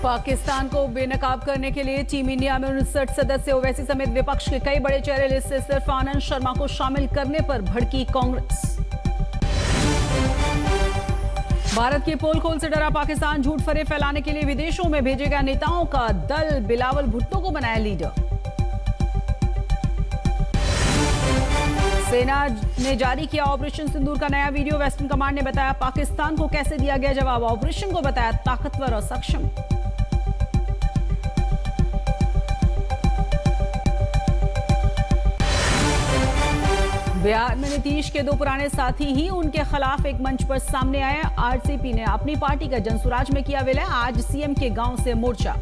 पाकिस्तान को बेनकाब करने के लिए टीम इंडिया में 59 सदस्य, ओवैसी समेत विपक्ष के कई बड़े चेहरे लिस्ट से सिर्फ आनंद शर्मा को शामिल करने पर भड़की कांग्रेस। भारत की पोल खोल से डरा पाकिस्तान, झूठ फरेब फैलाने के लिए विदेशों में भेजे गए नेताओं का दल, बिलावल भुट्टो को बनाया लीडर। सेना ने जारी किया ऑपरेशन सिंदूर का नया वीडियो, वेस्टर्न कमांड ने बताया पाकिस्तान को कैसे दिया गया जवाब, ऑपरेशन को बताया ताकतवर और सक्षम। बिहार में नीतीश के दो पुराने साथी ही उनके खिलाफ एक मंच पर सामने आए। आरसीपी ने अपनी पार्टी का जनसुराज में किया विलय, आज सीएम के गांव से मोर्चा।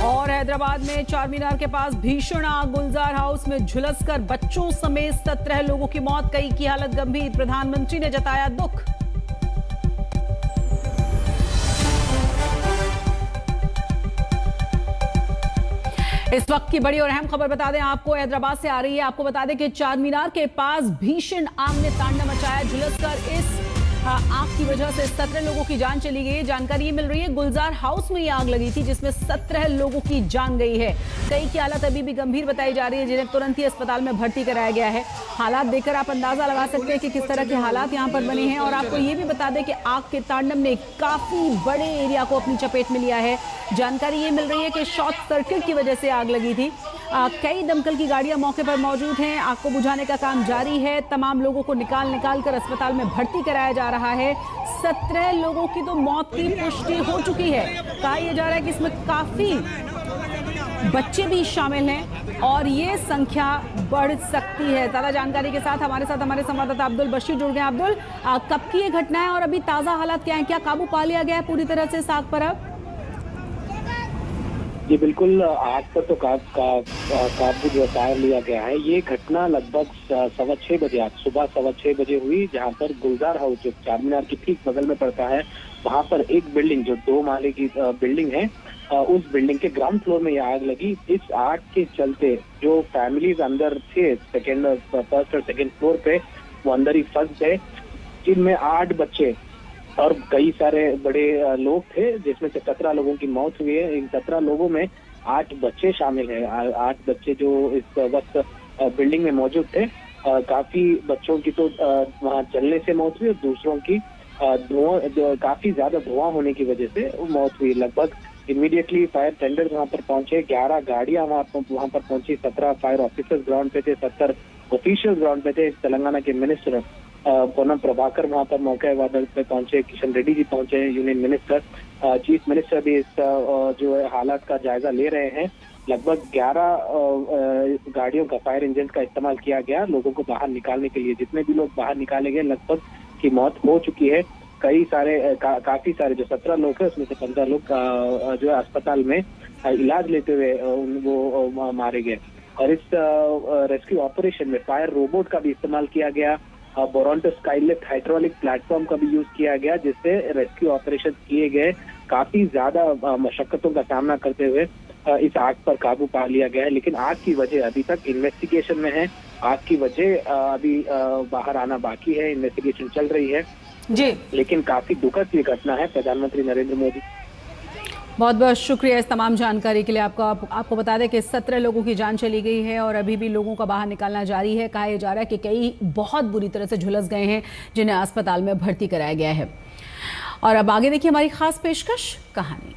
और हैदराबाद में चार मीनार के पास भीषण आग, गुलजार हाउस में झुलसकर बच्चों समेत 17 लोगों की मौत, कई की हालत गंभीर, प्रधानमंत्री ने जताया दुख। इस वक्त की बड़ी और अहम खबर बता दें आपको, हैदराबाद से आ रही है। आपको बता दें कि चार मीनार के पास भीषण आग ने तांडव मचाया, झुलसकर इस आग की वजह से 17 लोगों की जान चली गई है। जानकारी ये मिल रही है गुलजार हाउस में ये आग लगी थी जिसमें 17 लोगों की जान गई है। कई की हालत अभी भी गंभीर बताई जा रही है, जिन्हें तुरंत ही अस्पताल में भर्ती कराया गया है। हालात देखकर आप अंदाजा लगा सकते हैं कि किस तरह के हालात यहाँ पर बने हैं। और आपको ये भी बता दें कि आग के तांडव ने काफी बड़े एरिया को अपनी चपेट में लिया है। जानकारी ये मिल रही है कि शॉर्ट सर्किट की वजह से आग लगी थी। कई दमकल की गाड़ियां मौके पर मौजूद हैं, आग को बुझाने का काम जारी है। तमाम लोगों को निकाल कर अस्पताल में भर्ती कराया जा रहा है। 17 लोगों की तो मौत की पुष्टि हो चुकी है। कहा यह जा रहा है कि इसमें काफी बच्चे भी शामिल हैं और ये संख्या बढ़ सकती है। ज्यादा जानकारी के साथ हमारे संवाददाता अब्दुल बशीर जुड़ गए। अब्दुल, कब की ये घटना है और अभी ताजा हालात क्या है? क्या काबू पा लिया गया है पूरी तरह से इस आग पर अब? जी बिल्कुल, आग पर तो काबू जो पा लिया गया है। ये घटना लगभग 6:15 बजे, आज सुबह 6:15 बजे हुई, जहां पर गुलजार हाउस जो चार मीनार के ठीक बगल में पड़ता है, वहां पर एक बिल्डिंग जो 2 माले की बिल्डिंग है, उस बिल्डिंग के ग्राउंड फ्लोर में यह आग लगी। इस आग के चलते जो फैमिलीज अंदर थे फर्स्ट और सेकेंड फ्लोर पे, वो अंदर ही फंस गए, जिनमें 8 बच्चे और कई सारे बड़े लोग थे, जिसमें से 17 लोगों की मौत हुई है। इन 17 लोगों में 8 बच्चे शामिल हैं। 8 बच्चे जो इस वक्त बिल्डिंग में मौजूद थे। काफी बच्चों की तो वहां जलने से मौत हुई और दूसरों की काफी ज्यादा धुआं होने की वजह से मौत हुई। लगभग इमीडिएटली फायर टेंडर्स वहां पर पहुंचे, 11 गाड़ियां वहां पर पहुंची, 17 फायर ऑफिसर्स ग्राउंड पे थे, 70 ऑफिशियल ग्राउंड पे थे। तेलंगाना के मिनिस्टर पोनम प्रभाकर वहां पर मौके वादल पे पहुंचे, किशन रेड्डी जी पहुंचे, यूनियन मिनिस्टर, चीफ मिनिस्टर भी इस जो है हालात का जायजा ले रहे हैं। लगभग 11 गाड़ियों का, फायर इंजन का इस्तेमाल किया गया लोगों को बाहर निकालने के लिए। जितने भी लोग बाहर निकाले गए, लगभग की मौत हो चुकी है। कई सारे काफी सारे जो 17 लोग हैं, उसमें से 15 लोग जो है अस्पताल में इलाज लेते हुए वो मारे गए। और इस रेस्क्यू ऑपरेशन में फायर रोबोट का भी इस्तेमाल किया गया, बोरंटो स्काईलिफ्ट हाइड्रोलिक प्लेटफॉर्म का भी यूज किया गया, जिससे रेस्क्यू ऑपरेशन किए गए। काफी ज्यादा मशक्कतों का सामना करते हुए इस आग पर काबू पा लिया गया है। लेकिन आग की वजह अभी तक इन्वेस्टिगेशन में है। आग की वजह अभी बाहर आना बाकी है, इन्वेस्टिगेशन चल रही है जी। लेकिन काफी दुखद ये घटना है। प्रधानमंत्री नरेंद्र मोदी, बहुत बहुत शुक्रिया इस तमाम जानकारी के लिए। आपको बता दें कि 17 लोगों की जान चली गई है और अभी भी लोगों का बाहर निकालना जारी है। कहा यह जा रहा है कि कई बहुत बुरी तरह से झुलस गए हैं, जिन्हें अस्पताल में भर्ती कराया गया है। और अब आगे देखिए हमारी खास पेशकश कहानी।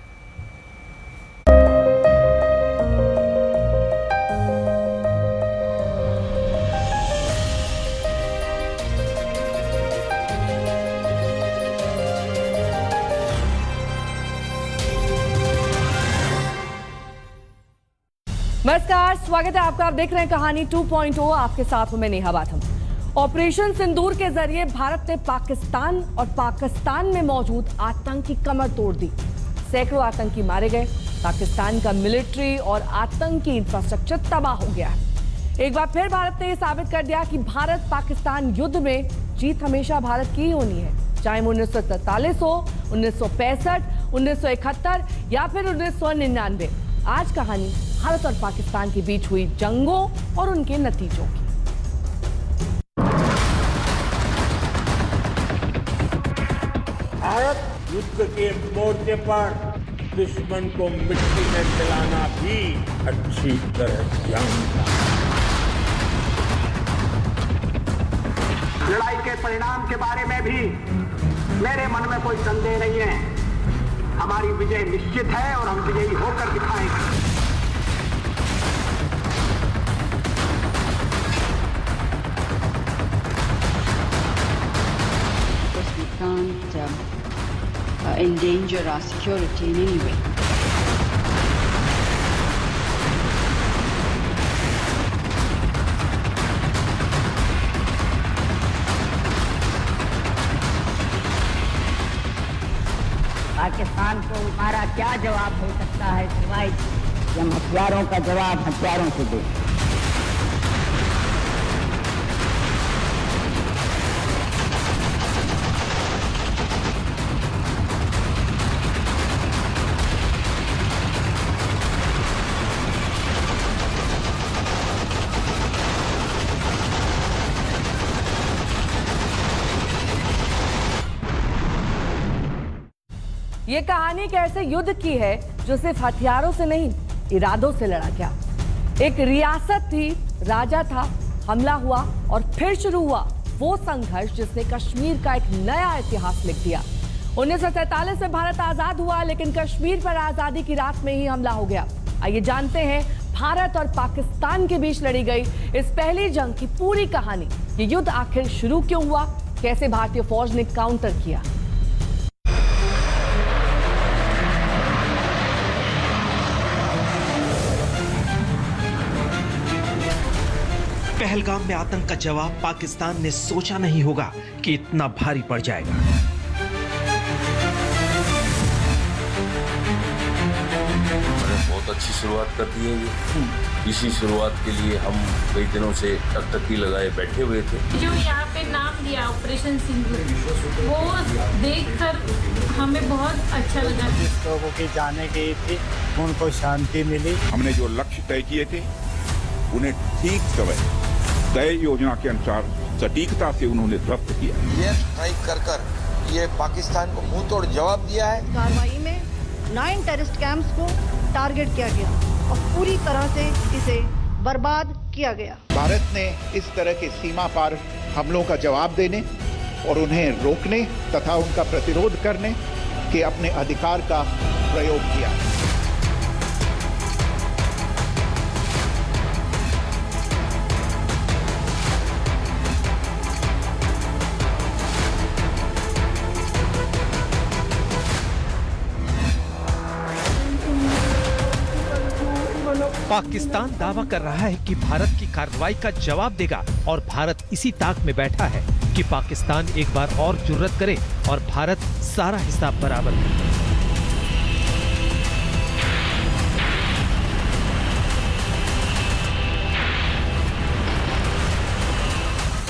नमस्कार, स्वागत है आपका। आप देख रहे हैं कहानी 2.0। आपके साथ हूं मैं नेहा बाथम। ऑपरेशन सिंदूर के जरिए भारत ने पाकिस्तान और पाकिस्तान में मौजूद आतंक की कमर तोड़ दी। सैकड़ों आतंकी मारे गए। पाकिस्तान का मिलिट्री और आतंकी इंफ्रास्ट्रक्चर तबाह हो गया है। एक बार फिर भारत ने यह साबित कर दिया कि भारत पाकिस्तान युद्ध में जीत हमेशा भारत की ही होनी है, चाहे 1947 हो, 1965, 1971 या फिर 1999। आज कहानी भारत और पाकिस्तान के बीच हुई जंगों और उनके नतीजों की। भारत युद्ध के मोर्चे पर दुश्मन को मिट्टी में मिलाना भी अच्छी तरह जानता है। लड़ाई के परिणाम के बारे में भी मेरे मन में कोई संदेह नहीं है। हमारी विजय निश्चित है और हम विजयी होकर दिखाएंगे। We can't endanger our security in any way. Pakistan को हमारा क्या जवाब हो सकता है सिवाय कि हम हथियारों का जवाब हथियारों से दें। ये कहानी एक ऐसे युद्ध की है जो सिर्फ हथियारों से नहीं, इरादों से लड़ा गया। एक रियासत थी, राजा था, हमला हुआ और फिर शुरू हुआ वो संघर्ष जिसने कश्मीर का एक नया इतिहास लिख दिया। 1947 में भारत आजाद हुआ, लेकिन कश्मीर पर आजादी की रात में ही हमला हो गया। आइए जानते हैं भारत और पाकिस्तान के बीच लड़ी गई इस पहली जंग की पूरी कहानी। ये युद्ध आखिर शुरू क्यों हुआ, कैसे भारतीय फौज ने काउंटर किया। पहलगाम में आतंक का जवाब पाकिस्तान ने सोचा नहीं होगा कि इतना भारी पड़ जाएगा। बहुत अच्छी शुरुआत कर दी है ये। इसी शुरुआत के लिए हम कई दिनों से टकटकी लगाए बैठे हुए थे। जो यहाँ पे नाम दिया ऑपरेशन सिंदूर, वो देखकर हमें बहुत अच्छा लगा। जिस लोगों की जाने गई थी उनको शांति मिली। हमने जो लक्ष्य तय किए थे उन्हें ठीक समय तय योजना के अनुसार सटीकता से उन्होंने ध्वस्त किया। ये स्ट्राइक कर ये पाकिस्तान को मुंह तोड़ जवाब दिया है। कार्रवाई में 9 टेररिस्ट कैंप्स को टारगेट किया गया और पूरी तरह से इसे बर्बाद किया गया। भारत ने इस तरह के सीमा पार हमलों का जवाब देने और उन्हें रोकने तथा उनका प्रतिरोध करने के अपने अधिकार का प्रयोग किया। पाकिस्तान दावा कर रहा है कि भारत की कार्रवाई का जवाब देगा और भारत इसी ताक में बैठा है कि पाकिस्तान एक बार और जुर्रत करे और भारत सारा हिसाब बराबर करे।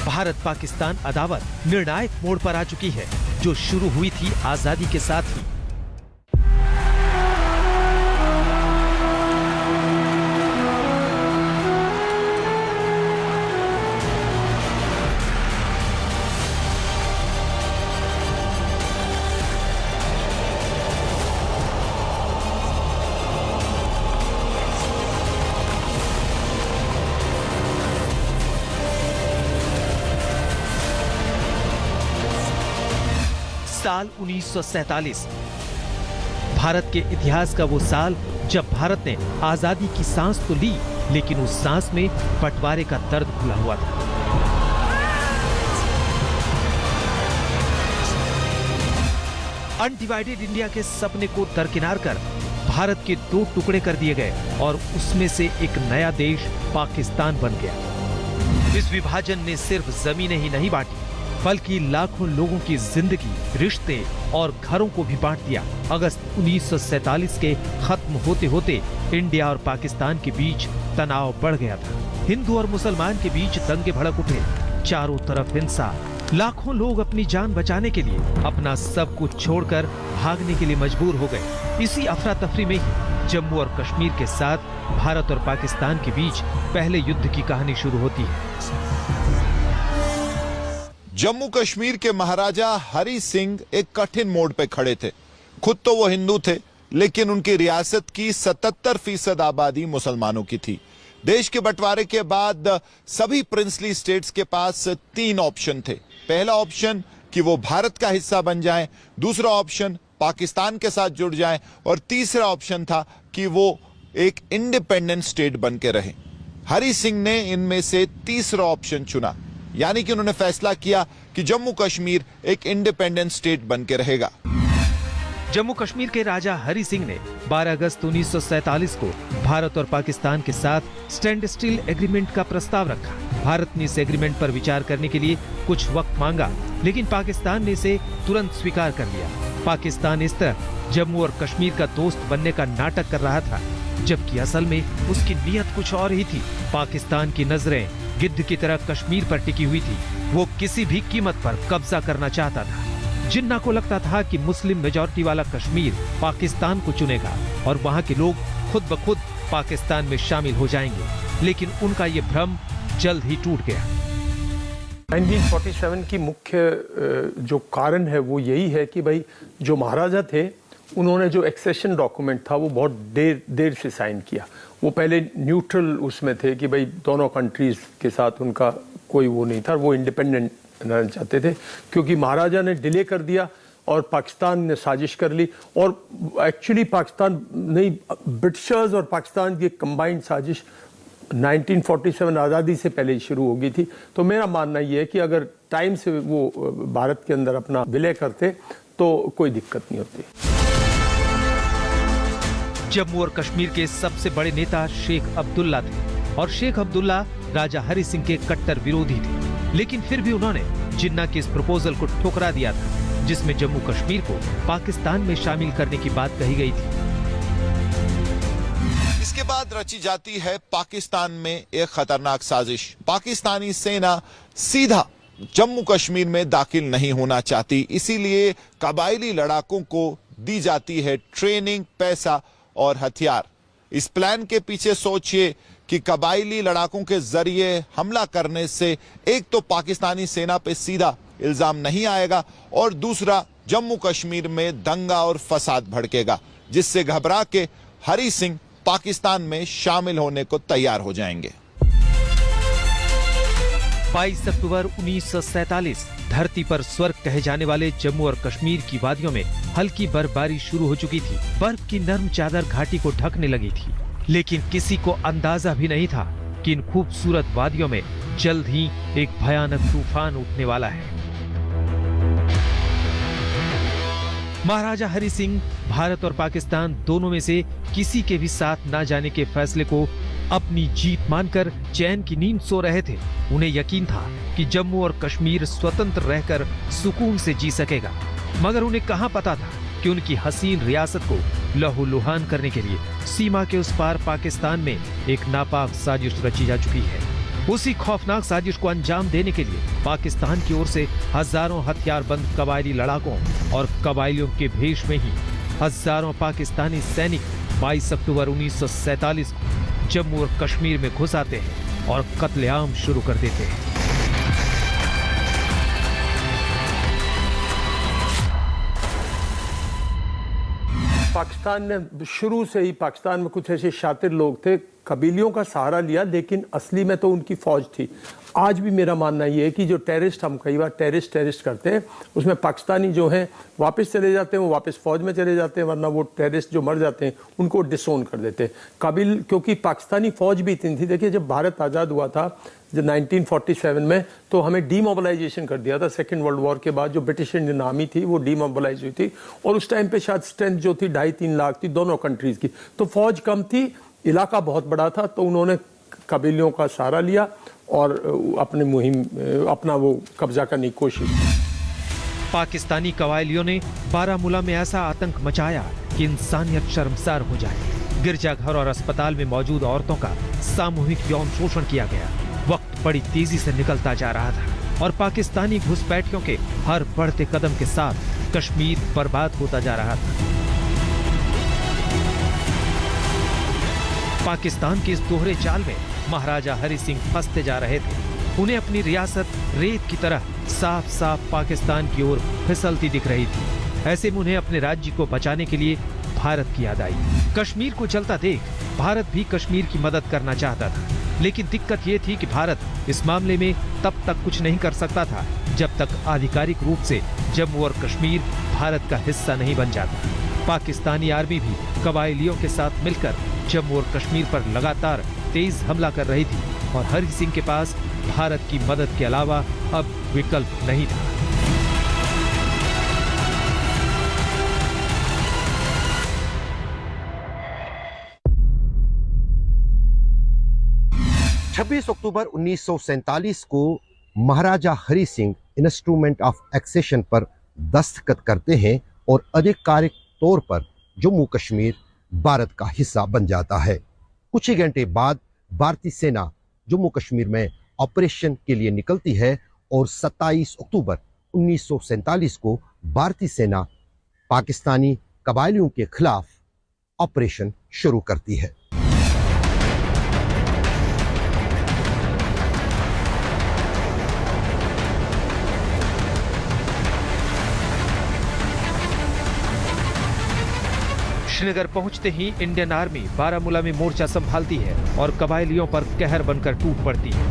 भारत पाकिस्तान अदावत निर्णायक मोड़ पर आ चुकी है, जो शुरू हुई थी आजादी के साथ ही। साल 1947 भारत के इतिहास का वो साल जब भारत ने आजादी की सांस तो ली, लेकिन उस सांस में बंटवारे का दर्द घुला हुआ था। अनडिवाइडेड इंडिया के सपने को दरकिनार कर भारत के 2 टुकड़े कर दिए गए और उसमें से एक नया देश पाकिस्तान बन गया। इस विभाजन ने सिर्फ जमीनें ही नहीं बांटी, बल्कि लाखों लोगों की जिंदगी, रिश्ते और घरों को भी बांट दिया। अगस्त 1947 के खत्म होते होते इंडिया और पाकिस्तान के बीच तनाव बढ़ गया था। हिंदू और मुसलमान के बीच दंगे भड़क उठे, चारों तरफ हिंसा। लाखों लोग अपनी जान बचाने के लिए अपना सब कुछ छोड़कर भागने के लिए मजबूर हो गए। इसी अफरा तफरी में ही जम्मू और कश्मीर के साथ भारत और पाकिस्तान के बीच पहले युद्ध की कहानी शुरू होती है। जम्मू कश्मीर के महाराजा हरि सिंह एक कठिन मोड़ पे खड़े थे। खुद तो वो हिंदू थे, लेकिन उनकी रियासत की 77% आबादी मुसलमानों की थी। देश के बंटवारे के बाद सभी प्रिंसली स्टेट्स के पास 3 ऑप्शन थे। पहला ऑप्शन कि वो भारत का हिस्सा बन जाएं, दूसरा ऑप्शन पाकिस्तान के साथ जुड़ जाएं और तीसरा ऑप्शन था कि वो एक इंडिपेंडेंट स्टेट बन के रहें। हरि सिंह ने इनमें से तीसरा ऑप्शन चुना, यानी कि उन्होंने फैसला किया कि जम्मू कश्मीर एक इंडिपेंडेंट स्टेट बन के रहेगा। जम्मू कश्मीर के राजा हरि सिंह ने 12 अगस्त 1947 को भारत और पाकिस्तान के साथ स्टैंड स्टिल एग्रीमेंट का प्रस्ताव रखा। भारत ने इस एग्रीमेंट पर विचार करने के लिए कुछ वक्त मांगा, लेकिन पाकिस्तान ने इसे तुरंत स्वीकार कर लिया। पाकिस्तान इस तरह जम्मू और कश्मीर का दोस्त बनने का नाटक कर रहा था, जबकि असल में उसकी नीयत कुछ और ही थी। पाकिस्तान की नजरें गिद्ध की तरह कश्मीर पर टिकी हुई थी। वो किसी भी कीमत पर कब्जा करना चाहता था। जिन्ना को लगता था कि मुस्लिम मेजॉरिटी वाला कश्मीर पाकिस्तान को चुनेगा और वहाँ के लोग खुद ब खुद पाकिस्तान में शामिल हो जाएंगे, लेकिन उनका ये भ्रम जल्द ही टूट गया। 1947 की मुख्य जो कारण है वो यही है कि भाई जो महाराजा थे उन्होंने जो एक्सेशन डॉक्यूमेंट था वो बहुत देर से साइन किया। वो पहले न्यूट्रल उसमें थे कि भाई दोनों कंट्रीज के साथ उनका कोई वो नहीं था, वो इंडिपेंडेंट रहना चाहते थे। क्योंकि महाराजा ने डिले कर दिया और पाकिस्तान ने साजिश कर ली, और एक्चुअली पाकिस्तान नहीं, ब्रिटिशर्स और पाकिस्तान की कंबाइंड साजिश 1947 आज़ादी से पहले ही शुरू हो गई थी। तो मेरा मानना ये है कि अगर टाइम से वो भारत के अंदर अपना विलय करते तो कोई दिक्कत नहीं होती। जम्मू और कश्मीर के सबसे बड़े नेता शेख अब्दुल्ला थे और शेख अब्दुल्ला राजा हरि सिंह के कट्टर विरोधी थे, लेकिन फिर भी उन्होंने जिन्ना के इस प्रपोजल को ठुकरा दिया था, जिसमें जम्मू कश्मीर को पाकिस्तान में शामिल करने की बात कही गई थी। इसके बाद रची जाती है पाकिस्तान में एक खतरनाक साजिश। पाकिस्तानी सेना सीधा जम्मू कश्मीर में दाखिल नहीं होना चाहती, इसीलिए कबायली लड़ाकों को दी जाती है ट्रेनिंग, पैसा और हथियार। इस प्लान के पीछे सोचिए कि कबायली लड़ाकों के जरिए हमला करने से एक तो पाकिस्तानी सेना पे सीधा इल्जाम नहीं आएगा और दूसरा जम्मू कश्मीर में दंगा और फसाद भड़केगा, जिससे घबरा के हरि सिंह पाकिस्तान में शामिल होने को तैयार हो जाएंगे। 22 अक्टूबर 1947 धरती पर स्वर्ग कहे जाने वाले जम्मू और कश्मीर की वादियों में हल्की बर्फबारी शुरू हो चुकी थी। बर्फ की नर्म चादर घाटी को ढकने लगी थी, लेकिन किसी को अंदाजा भी नहीं था कि इन खूबसूरत वादियों में जल्द ही एक भयानक तूफान उठने वाला है। महाराजा हरि सिंह भारत और पाकिस्तान दोनों में से किसी के भी साथ न जाने के फैसले को अपनी जीत मानकर चैन की नींद सो रहे थे। उन्हें यकीन था कि जम्मू और कश्मीर स्वतंत्र रहकर सुकून से जी सकेगा, मगर उन्हें कहां पता था कि उनकी हसीन रियासत को लहूलुहान करने के लिए सीमा के उस पार पाकिस्तान में एक नापाक साजिश रची जा चुकी है। उसी खौफनाक साजिश को अंजाम देने के लिए पाकिस्तान की ओर से हजारों हथियारबंद कबायली लड़ाकों और कबायलियों के भेष में ही हजारों पाकिस्तानी सैनिक 22 अक्टूबर 1947 को जम्मू और कश्मीर में घुस आते हैं और कत्लेआम शुरू कर देते हैं। पाकिस्तान ने शुरू से ही, पाकिस्तान में कुछ ऐसे शातिर लोग थे, कबीलियों का सहारा लिया, लेकिन असली में तो उनकी फौज थी। आज भी मेरा मानना ये है कि जो टेररिस्ट, हम कई बार टेररिस्ट करते हैं, उसमें पाकिस्तानी जो हैं वापस चले जाते हैं, वो वापस फौज में चले जाते हैं, वरना वो टेररिस्ट जो मर जाते हैं उनको डिसोन कर देते हैं। काबिल, क्योंकि पाकिस्तानी फौज भी इतनी थी। देखिए, जब भारत आज़ाद हुआ था जब 1947 में, तो हमें डीमोबिलाइजेशन कर दिया था। सेकेंड वर्ल्ड वॉर के बाद जो ब्रिटिश इंडियन आर्मी थी वो डीमोबिलाइज हुई थी, और उस टाइम पे शायद स्ट्रेंथ जो थी 2.5-3 लाख थी दोनों कंट्रीज की। तो फौज कम थी, इलाका बहुत बड़ा था, तो उन्होंने कबीलियों का सहारा लिया और अपने मुहिम, अपना वो कब्जा करने की कोशिश। पाकिस्तानी कबायलियों ने बारामूला में ऐसा आतंक मचाया कि इंसानियत शर्मसार हो जाए। गिरजाघर और अस्पताल में मौजूद औरतों का सामूहिक यौन शोषण किया गया। वक्त बड़ी तेजी से निकलता जा रहा था और पाकिस्तानी घुसपैठियों के हर बढ़ते कदम के साथ कश्मीर बर्बाद होता जा रहा था। पाकिस्तान के इस दोहरे जाल में महाराजा हरि सिंह फंसते जा रहे थे। उन्हें अपनी रियासत रेत की तरह साफ साफ पाकिस्तान की ओर फिसलती दिख रही थी। ऐसे में उन्हें अपने राज्य को बचाने के लिए भारत की याद आई। कश्मीर को जलता देख भारत भी कश्मीर की मदद करना चाहता था, लेकिन दिक्कत ये थी कि भारत इस मामले में तब तक कुछ नहीं कर सकता था जब तक आधिकारिक रूप से जम्मू और कश्मीर भारत का हिस्सा नहीं बन जाता। पाकिस्तानी आर्मी भी कबायलियों के साथ मिलकर जम्मू और कश्मीर पर लगातार तेज हमला कर रही थी और हरि सिंह के पास भारत की मदद के अलावा अब विकल्प नहीं था। अक्टूबर 1947 को Maharaja Hari Singh instrument of accession पर दस्तखत करते हैं और आधिकारिक तौर पर जम्मू कश्मीर भारत का हिस्सा बन जाता है। कुछ ही घंटे बाद भारतीय सेना जम्मू कश्मीर में ऑपरेशन के लिए निकलती है और 27 अक्टूबर 1947 को भारतीय सेना पाकिस्तानी कबायलियों के खिलाफ ऑपरेशन शुरू करती है। श्रीनगर पहुंचते ही इंडियन आर्मी बारामूला में मोर्चा संभालती है और कबायलियों पर कहर बनकर टूट पड़ती है।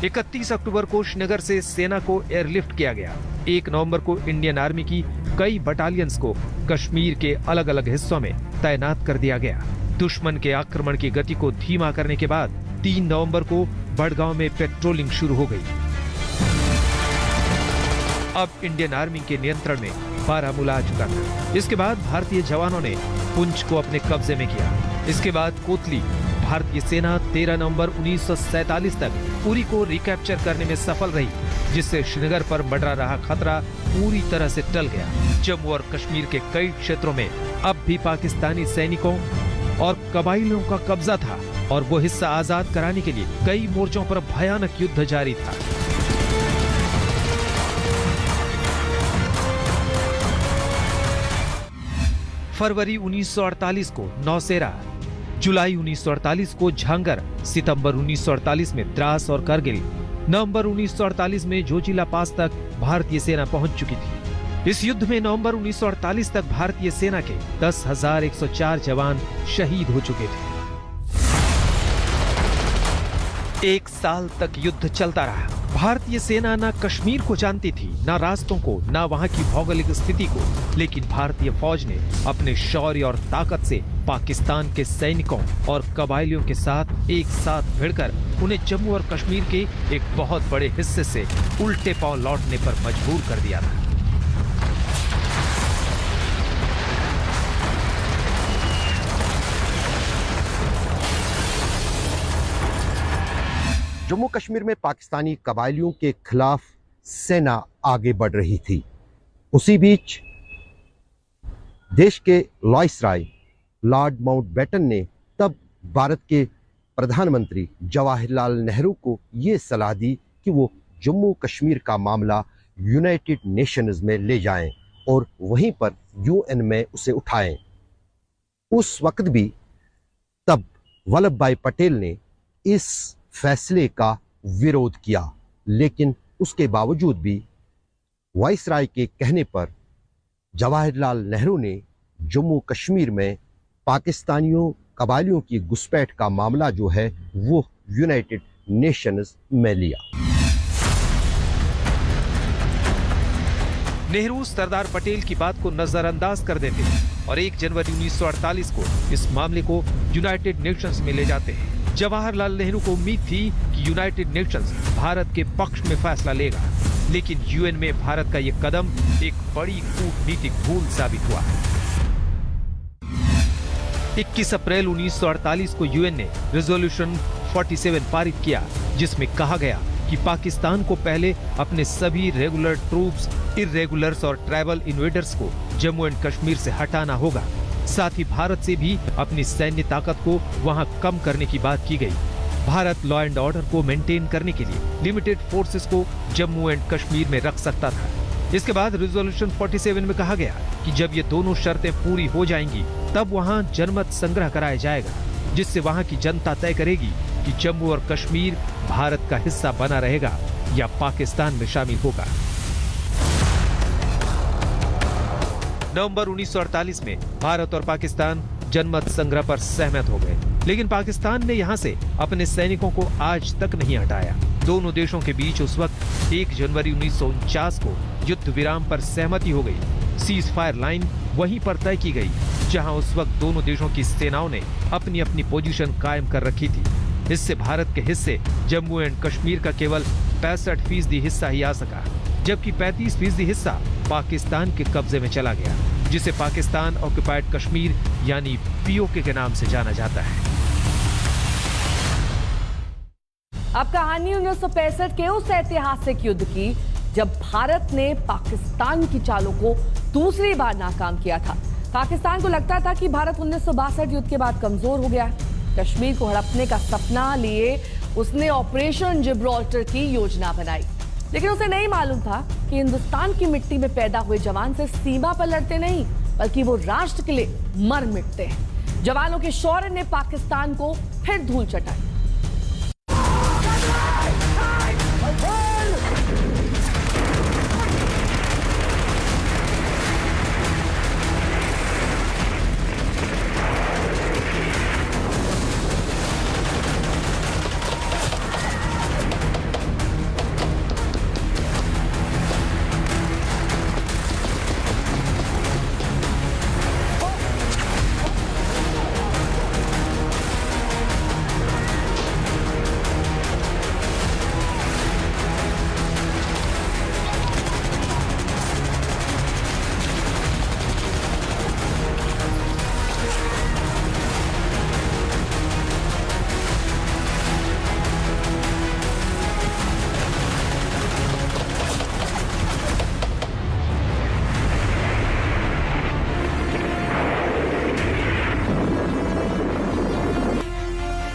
इकतीस अक्टूबर को श्रीनगर से सेना को एयरलिफ्ट किया गया। 1 नवंबर को इंडियन आर्मी की कई बटालियंस को कश्मीर के अलग अलग हिस्सों में तैनात कर दिया गया। दुश्मन के आक्रमण की गति को धीमा करने के बाद 3 नवंबर को बड़गांव में पेट्रोलिंग शुरू हो गई। अब इंडियन आर्मी के नियंत्रण में बारामूला आ चुका था। इसके बाद भारतीय जवानों ने पुंछ को अपने कब्जे में किया। इसके बाद कोतली भारतीय सेना 13 नवंबर 1947 तक पुरी को रिकैप्चर करने में सफल रही, जिससे श्रीनगर पर मंडरा रहा खतरा पूरी तरह से टल गया। जम्मू और कश्मीर के कई क्षेत्रों में अब भी पाकिस्तानी सैनिकों और कबायलियों का कब्जा था और वो हिस्सा आजाद कराने के लिए कई मोर्चों पर भयानक युद्ध जारी था। फरवरी 1948 को नौसेरा, जुलाई 1948 को झांगर, सितंबर 1948 में द्रास और करगिल, नवंबर 1948 में जोजिला पास तक भारतीय सेना पहुंच चुकी थी। इस युद्ध में नवंबर 1948 तक भारतीय सेना के 10,104 जवान शहीद हो चुके थे। 1 साल तक युद्ध चलता रहा। भारतीय सेना न कश्मीर को जानती थी, न रास्तों को, न वहां की भौगोलिक स्थिति को, लेकिन भारतीय फौज ने अपने शौर्य और ताकत से पाकिस्तान के सैनिकों और कबायलियों के साथ एक साथ भिड़कर उन्हें जम्मू और कश्मीर के एक बहुत बड़े हिस्से से उल्टे पांव लौटने पर मजबूर कर दिया था। जम्मू कश्मीर में पाकिस्तानी कबायलियों के खिलाफ सेना आगे बढ़ रही थी। उसी बीच देश के वायसराय लॉर्ड माउंटबेटन ने तब भारत के प्रधानमंत्री जवाहरलाल नेहरू को ये सलाह दी कि वो जम्मू कश्मीर का मामला यूनाइटेड नेशंस में ले जाएं और वहीं पर यूएन में उसे उठाएं। उस वक्त भी तब वल्लभ भाई पटेल ने इस फैसले का विरोध किया, लेकिन उसके बावजूद भी वायसराय के कहने पर जवाहरलाल नेहरू ने जम्मू कश्मीर में पाकिस्तानियों कबायलियों की घुसपैठ का मामला जो है वो यूनाइटेड नेशंस में लिया। नेहरू सरदार पटेल की बात को नजरअंदाज कर देते हैं और 1 जनवरी 1948 को इस मामले को यूनाइटेड नेशंस में ले जाते हैं। जवाहरलाल नेहरू को उम्मीद थी कि यूनाइटेड नेशंस भारत के पक्ष में फैसला लेगा, लेकिन यूएन में भारत का यह कदम एक बड़ी कूटनीतिक भूल साबित हुआ। 21 अप्रैल 1948 को यूएन ने रेजोल्यूशन 47 पारित किया, जिसमें कहा गया कि पाकिस्तान को पहले अपने सभी रेगुलर ट्रूप्स, इर्रेगुलर्स और ट्राइबल इन्वेडर्स को जम्मू एंड कश्मीर से हटाना होगा। साथ ही भारत से भी अपनी सैन्य ताकत को वहां कम करने की बात की गई। भारत लॉ एंड ऑर्डर को मेंटेन करने के लिए लिमिटेड फोर्सेस को जम्मू एंड कश्मीर में रख सकता था। इसके बाद रेजोल्यूशन 47 में कहा गया कि जब ये दोनों शर्तें पूरी हो जाएंगी तब वहां जनमत संग्रह कराया जाएगा, जिससे वहां की जनता तय करेगी कि जम्मू और कश्मीर भारत का हिस्सा बना रहेगा या पाकिस्तान में शामिल होगा। नवंबर 1948 में भारत और पाकिस्तान जनमत संग्रह पर सहमत हो गए, लेकिन पाकिस्तान ने यहां से अपने सैनिकों को आज तक नहीं हटाया। दोनों देशों के बीच उस वक्त 1 जनवरी 1949 को युद्ध विराम पर सहमति हो गई। सीज फायर लाइन वहीं पर तय की गई जहां उस वक्त दोनों देशों की सेनाओं ने अपनी अपनी पोजीशन कायम कर रखी थी। इससे भारत के हिस्से जम्मू एंड कश्मीर का केवल 65% हिस्सा ही आ सका, जबकि 35% हिस्सा पाकिस्तान के कब्जे में चला गया, जिसे पाकिस्तान ऑक्युपाइड कश्मीर यानी पीओके के नाम से जाना जाता है। अब कहानी 1965 के उस ऐतिहासिक युद्ध की जब भारत ने पाकिस्तान की चालों को दूसरी बार नाकाम किया था। पाकिस्तान को लगता था कि भारत 1962 युद्ध के बाद कमजोर हो गया। कश्मीर को हड़पने का सपना लिए उसने ऑपरेशन जिब्राल्टर की योजना बनाई, लेकिन उसे नहीं मालूम था कि हिंदुस्तान की मिट्टी में पैदा हुए जवान से सीमा पर लड़ते नहीं, बल्कि वो राष्ट्र के लिए मर मिटते हैं। जवानों के शौर्य ने पाकिस्तान को फिर धूल चटाई।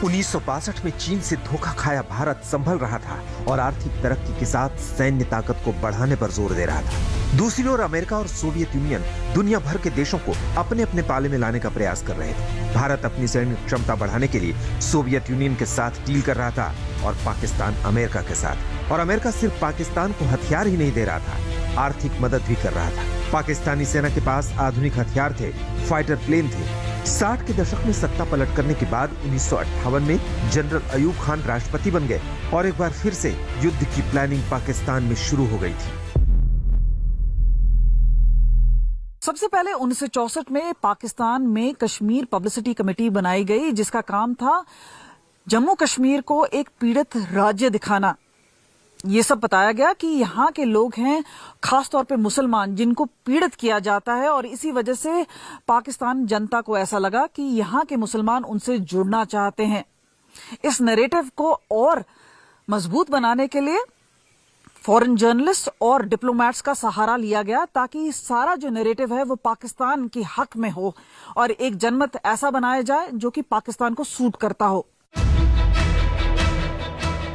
उन्नीस 1962 में चीन से धोखा खाया भारत संभल रहा था और आर्थिक तरक्की के साथ सैन्य ताकत को बढ़ाने पर जोर दे रहा था। दूसरी ओर अमेरिका और सोवियत यूनियन दुनिया भर के देशों को अपने अपने पाले में लाने का प्रयास कर रहे थे। भारत अपनी सैन्य क्षमता बढ़ाने के लिए सोवियत यूनियन के साथ डील कर रहा था और पाकिस्तान अमेरिका के साथ। और अमेरिका सिर्फ पाकिस्तान को हथियार ही नहीं दे रहा था, आर्थिक मदद भी कर रहा था। पाकिस्तानी सेना के पास आधुनिक हथियार थे, फाइटर प्लेन थे। 60 के दशक में सत्ता पलट करने के बाद 1958 में जनरल अयूब खान राष्ट्रपति बन गए और एक बार फिर से युद्ध की प्लानिंग पाकिस्तान में शुरू हो गई थी। सबसे पहले 1964 में पाकिस्तान में कश्मीर पब्लिसिटी कमेटी बनाई गई, जिसका काम था जम्मू कश्मीर को एक पीड़ित राज्य दिखाना। ये सब बताया गया कि यहाँ के लोग हैं, खासतौर पे मुसलमान, जिनको पीड़ित किया जाता है, और इसी वजह से पाकिस्तान जनता को ऐसा लगा कि यहाँ के मुसलमान उनसे जुड़ना चाहते हैं। इस नैरेटिव को और मजबूत बनाने के लिए फॉरेन जर्नलिस्ट और डिप्लोमैट्स का सहारा लिया गया, ताकि सारा जो नैरेटिव है वो पाकिस्तान के हक में हो और एक जनमत ऐसा बनाया जाए जो कि पाकिस्तान को सूट करता हो।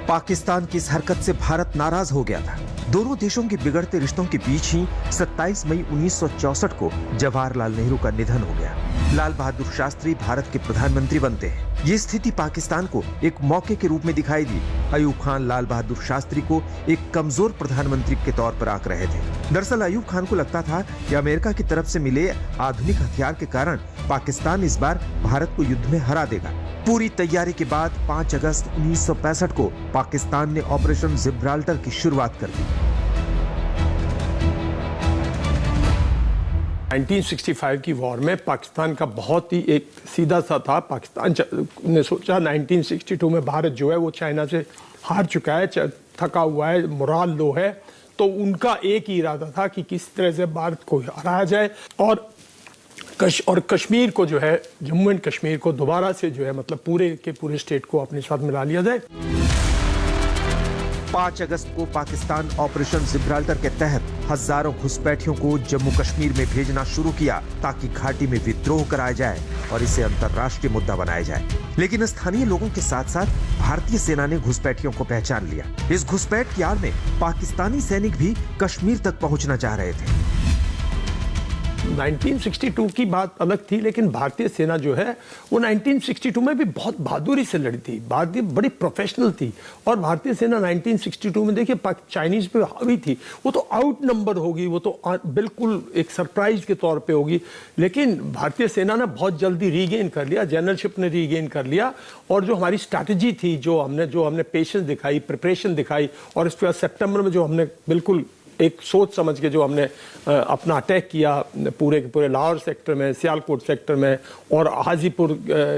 पाकिस्तान की इस हरकत से भारत नाराज हो गया था। दोनों देशों के बिगड़ते रिश्तों के बीच ही 27 मई 1964 को जवाहरलाल नेहरू का निधन हो गया। लाल बहादुर शास्त्री भारत के प्रधानमंत्री बनते हैं। ये स्थिति पाकिस्तान को एक मौके के रूप में दिखाई दी। अयूब खान लाल बहादुर शास्त्री को एक कमजोर प्रधानमंत्री के तौर पर आंक रहे थे। दरअसल अयूब खान को लगता था कि अमेरिका की तरफ से मिले आधुनिक हथियार के कारण पाकिस्तान इस बार भारत को युद्ध में हरा देगा। पूरी तैयारी के बाद 5 अगस्त 1965 को पाकिस्तान ने ऑपरेशन जिब्राल्टर की शुरुआत कर दी। 1965 की वॉर में पाकिस्तान का बहुत ही एक सीधा सा था। पाकिस्तान ने सोचा 1962 में भारत जो है वो चाइना से हार चुका है, थका हुआ है, मोराल लो है, तो उनका एक ही इरादा था कि किस तरह से भारत को हराया जाए और कश्मीर को जो है, जम्मू एंड कश्मीर को दोबारा से जो है मतलब पूरे के पूरे स्टेट को अपने साथ मिला लिया जाए। 5 अगस्त को पाकिस्तान ऑपरेशन जिब्राल्टर के तहत हजारों घुसपैठियों को जम्मू कश्मीर में भेजना शुरू किया, ताकि घाटी में विद्रोह कराया जाए और इसे अंतर्राष्ट्रीय मुद्दा बनाया जाए। लेकिन स्थानीय लोगों के साथ साथ भारतीय सेना ने घुसपैठियों को पहचान लिया। इस घुसपैठ की आड़ में पाकिस्तानी सैनिक भी कश्मीर तक पहुंचना चाह रहे थे। 1962 की बात अलग थी, लेकिन भारतीय सेना जो है वो 1962 में भी बहुत बहादुरी से लड़ी थी। भारतीय बड़ी प्रोफेशनल थी और भारतीय सेना 1962 में देखिए चाइनीज पे हावी थी। वो तो आउट नंबर होगी, वो तो बिल्कुल एक सरप्राइज के तौर पे होगी, लेकिन भारतीय सेना ने बहुत जल्दी रीगेन कर लिया, जनरलशिप ने रीगेन कर लिया। और जो हमारी स्ट्रैटेजी थी, जो हमने पेशेंस दिखाई, प्रिपरेशन दिखाई, और इसके बाद सितंबर में जो हमने बिल्कुल एक सोच समझ के जो हमने अपना अटैक किया पूरे के पूरे लाहौर सेक्टर में, सियालकोट सेक्टर में और हाजीपुर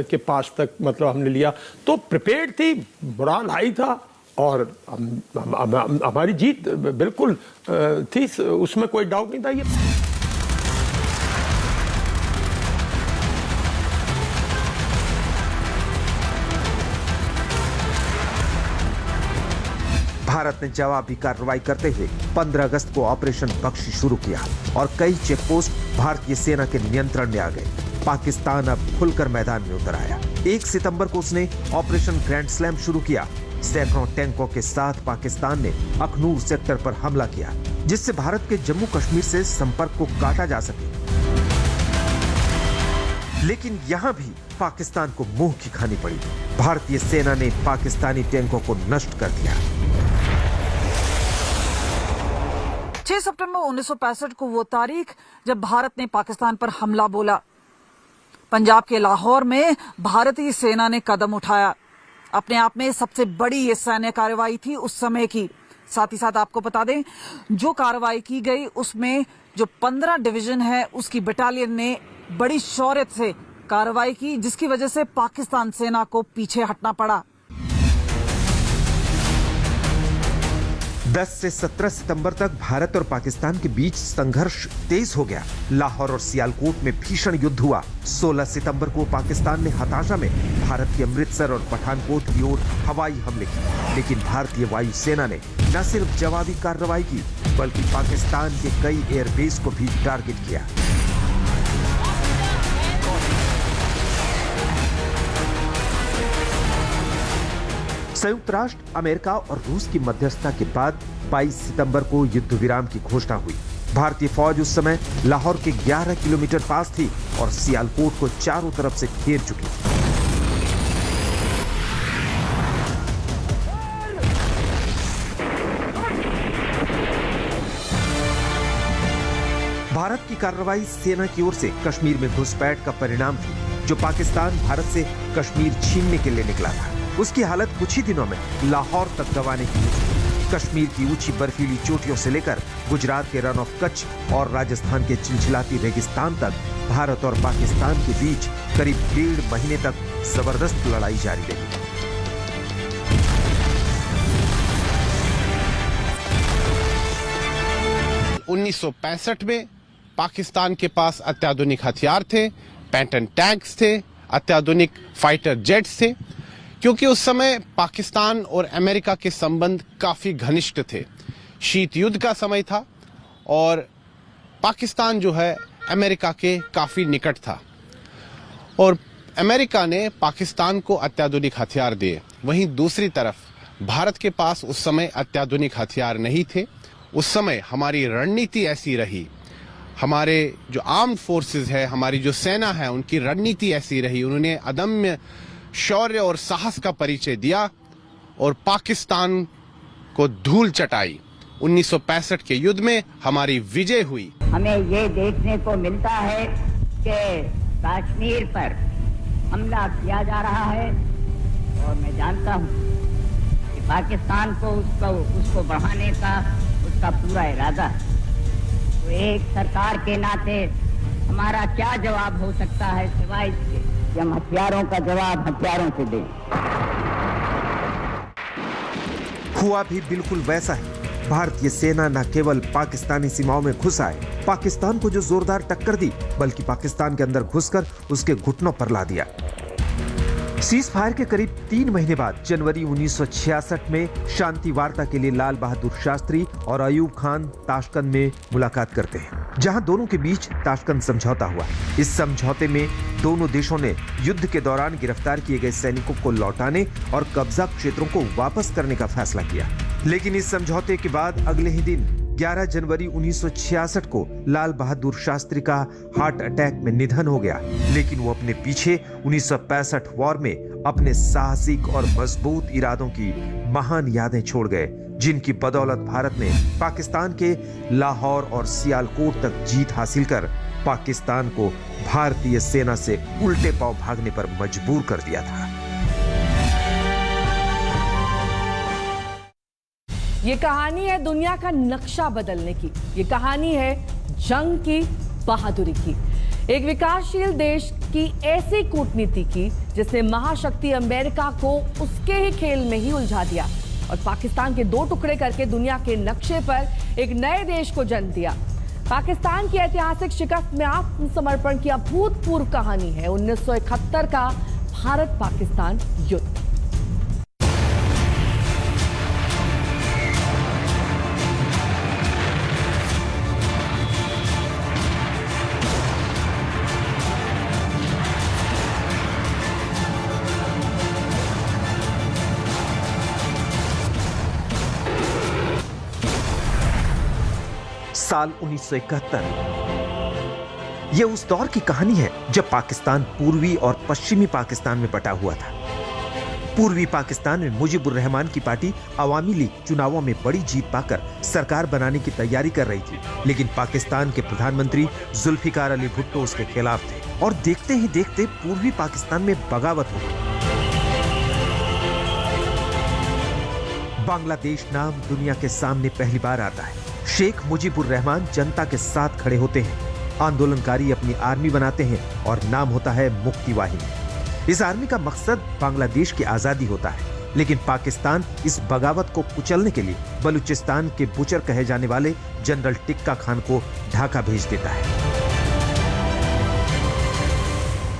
के पास तक, मतलब हमने लिया, तो प्रिपेयर्ड थी, मोरल हाई था और हमारी जीत बिल्कुल थी, उसमें कोई डाउट नहीं था। ये भारत ने जवाबी कार्रवाई करते हुए 15 अगस्त को ऑपरेशन बख्शी शुरू किया और कई चेक पोस्ट भारतीय सेना के नियंत्रण में आ गए। पाकिस्तान अब खुलकर मैदान में उतर आया। 1 सितंबर को उसने ऑपरेशन ग्रैंड स्लैम शुरू किया। सैकड़ों टैंकों के साथ पाकिस्तान ने अखनूर सेक्टर पर हमला किया, जिससे भारत के जम्मू कश्मीर से संपर्क को काटा जा सके। लेकिन यहाँ भी पाकिस्तान को मुंह की खानी पड़ी। भारतीय सेना ने पाकिस्तानी टैंकों को नष्ट कर दिया। 6 सितंबर 1965 को वो तारीख जब भारत ने पाकिस्तान पर हमला बोला। पंजाब के लाहौर में भारतीय सेना ने कदम उठाया। अपने आप में सबसे बड़ी ये सैन्य कार्रवाई थी उस समय की। साथ ही साथ आपको बता दें, जो कार्रवाई की गई उसमें जो 15 डिवीजन है उसकी बटालियन ने बड़ी शौर्य से कार्रवाई की, जिसकी वजह से पाकिस्तान सेना को पीछे हटना पड़ा। 10 से 17 सितंबर तक भारत और पाकिस्तान के बीच संघर्ष तेज हो गया। लाहौर और सियालकोट में भीषण युद्ध हुआ। 16 सितंबर को पाकिस्तान ने हताशा में भारत के अमृतसर और पठानकोट की ओर हवाई हमले किए, लेकिन भारतीय वायुसेना ने न सिर्फ जवाबी कार्रवाई की, बल्कि पाकिस्तान के कई एयरबेस को भी टारगेट किया। संयुक्त राष्ट्र, अमेरिका और रूस की मध्यस्थता के बाद 22 सितंबर को युद्ध विराम की घोषणा हुई। भारतीय फौज उस समय लाहौर के 11 किलोमीटर पास थी और सियालकोट को चारों तरफ से घेर चुकी थी। भारत की कार्रवाई सेना की ओर से कश्मीर में घुसपैठ का परिणाम थी, जो पाकिस्तान भारत से कश्मीर छीनने के लिए निकला था। उसकी हालत कुछ ही दिनों में लाहौर तक गंवाने की थी। कश्मीर की ऊंची बर्फीली चोटियों से लेकर गुजरात के रन ऑफ कच्छ और राजस्थान के चिलचिलाती रेगिस्तान तक भारत और पाकिस्तान के बीच करीब 1.5 महीने तक जबरदस्त लड़ाई जारी रही। उन्नीस 1965 में पाकिस्तान के पास अत्याधुनिक हथियार थे, पैटर्न टैंक्स थे, अत्याधुनिक फाइटर जेट्स थे, क्योंकि उस समय पाकिस्तान और अमेरिका के संबंध काफी घनिष्ठ थे। शीत युद्ध का समय था और पाकिस्तान जो है अमेरिका के काफी निकट था और अमेरिका ने पाकिस्तान को अत्याधुनिक हथियार दिए। वहीं दूसरी तरफ भारत के पास उस समय अत्याधुनिक हथियार नहीं थे। उस समय हमारी रणनीति ऐसी रही, हमारे जो आर्म्ड फोर्सेस है, हमारी जो सेना है, उनकी रणनीति ऐसी रही, उन्होंने अदम्य शौर्य और साहस का परिचय दिया और पाकिस्तान को धूल चटाई। 1965 के युद्ध में हमारी विजय हुई। हमें ये देखने को मिलता है कि कश्मीर पर हमला किया जा रहा है और मैं जानता हूँ कि पाकिस्तान को उसको बढ़ाने का उसका पूरा इरादा है। तो एक सरकार के नाते हमारा क्या जवाब हो सकता है सिवाय इसके कि हम हथियारों का जवाब हथियारों से दें। हुआ भी बिल्कुल वैसा ही। भारतीय सेना न केवल पाकिस्तानी सीमाओं में घुस आए, पाकिस्तान को जो जोरदार टक्कर दी, बल्कि पाकिस्तान के अंदर घुसकर उसके घुटनों पर ला दिया। सीज फायर के करीब 3 महीने बाद जनवरी 1966 में शांति वार्ता के लिए लाल बहादुर शास्त्री और अयूब खान ताशकंद में मुलाकात करते हैं, जहां दोनों के बीच ताशकंद समझौता हुआ। इस समझौते में दोनों देशों ने युद्ध के दौरान गिरफ्तार किए गए सैनिकों को लौटाने और कब्जा क्षेत्रों को वापस करने का फैसला किया। लेकिन इस समझौते के बाद अगले ही दिन 11 जनवरी 1966 को लाल बहादुर शास्त्री का हार्ट अटैक में निधन हो गया, लेकिन वो अपने पीछे 1965 वॉर में अपने साहसिक और मजबूत इरादों की महान यादें छोड़ गए, जिनकी बदौलत भारत ने पाकिस्तान के लाहौर और सियालकोट तक जीत हासिल कर पाकिस्तान को भारतीय सेना से उल्टे पांव भागने पर मजबूर कर दिया था। ये कहानी है दुनिया का नक्शा बदलने की। ये कहानी है जंग की, बहादुरी की, एक विकासशील देश की ऐसी कूटनीति की जिसने महाशक्ति अमेरिका को उसके ही खेल में ही उलझा दिया और पाकिस्तान के 2 टुकड़े करके दुनिया के नक्शे पर एक नए देश को जन्म दिया। पाकिस्तान की ऐतिहासिक शिकस्त में आत्मसमर्पण की अभूतपूर्व कहानी है 1971 का भारत पाकिस्तान युद्ध। साल 1971 यह उस दौर की कहानी है जब पाकिस्तान पूर्वी और पश्चिमी पाकिस्तान में बटा हुआ था। पूर्वी पाकिस्तान में मुजीबुर रहमान की पार्टी अवामी लीग चुनावों में बड़ी जीत पाकर सरकार बनाने की तैयारी कर रही थी, लेकिन पाकिस्तान के प्रधानमंत्री जुल्फिकार अली भुट्टो उसके खिलाफ थे और देखते ही देखते पूर्वी पाकिस्तान में बगावत हो गई। बांग्लादेश नाम दुनिया के सामने पहली बार आता है। शेख मुजीबुर रहमान जनता के साथ खड़े होते हैं, आंदोलनकारी अपनी आर्मी बनाते हैं और नाम होता है मुक्ति वाहिनी। इस आर्मी का मकसद बांग्लादेश की आजादी होता है, लेकिन पाकिस्तान इस बगावत को कुचलने के लिए बलूचिस्तान के बुचर कहे जाने वाले जनरल टिक्का खान को ढाका भेज देता है।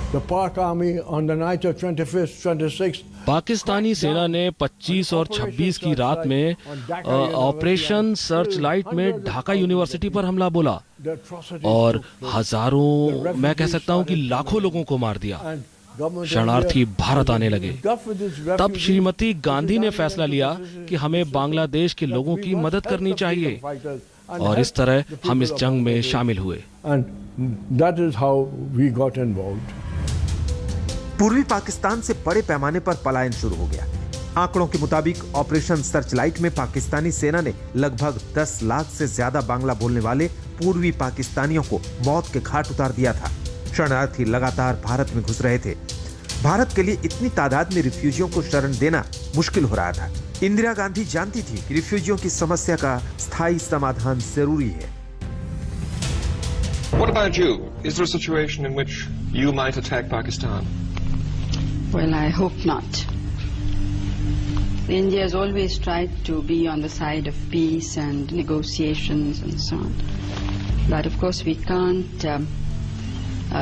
The Pak Army on the night of 25th, 26th. Pakistani सेना ने 25 और 26 की रात में ऑपरेशन सर्च लाइट में ढाका यूनिवर्सिटी पर हमला बोला और हजारों, मैं कह सकता हूं कि लाखों लोगों को मार दिया। शरणार्थी भारत आने लगे। तब श्रीमती गांधी ने फैसला लिया कि हमें बांग्लादेश के लोगों की मदद करनी चाहिए और इस तरह हम इस जंग में शामिल हुए। पूर्वी पाकिस्तान से बड़े पैमाने पर पलायन शुरू हो गया। आंकड़ों के मुताबिक ऑपरेशन सर्चलाइट में पाकिस्तानी सेना ने लगभग 10 लाख से ज्यादा बांग्ला बोलने वाले पूर्वी पाकिस्तानियों को मौत के घाट उतार दिया था। शरणार्थी लगातार भारत में घुस रहे थे। भारत के लिए इतनी तादाद में रिफ्यूजियों को शरण देना मुश्किल हो रहा था। इंदिरा गांधी जानती थी कि रिफ्यूजियों की समस्या का स्थायी समाधान जरूरी है। What about you? Is there a situation in which you might attack Pakistan? Well, I hope not. India has always tried to be on the side of peace and negotiations and so on. But of course we can't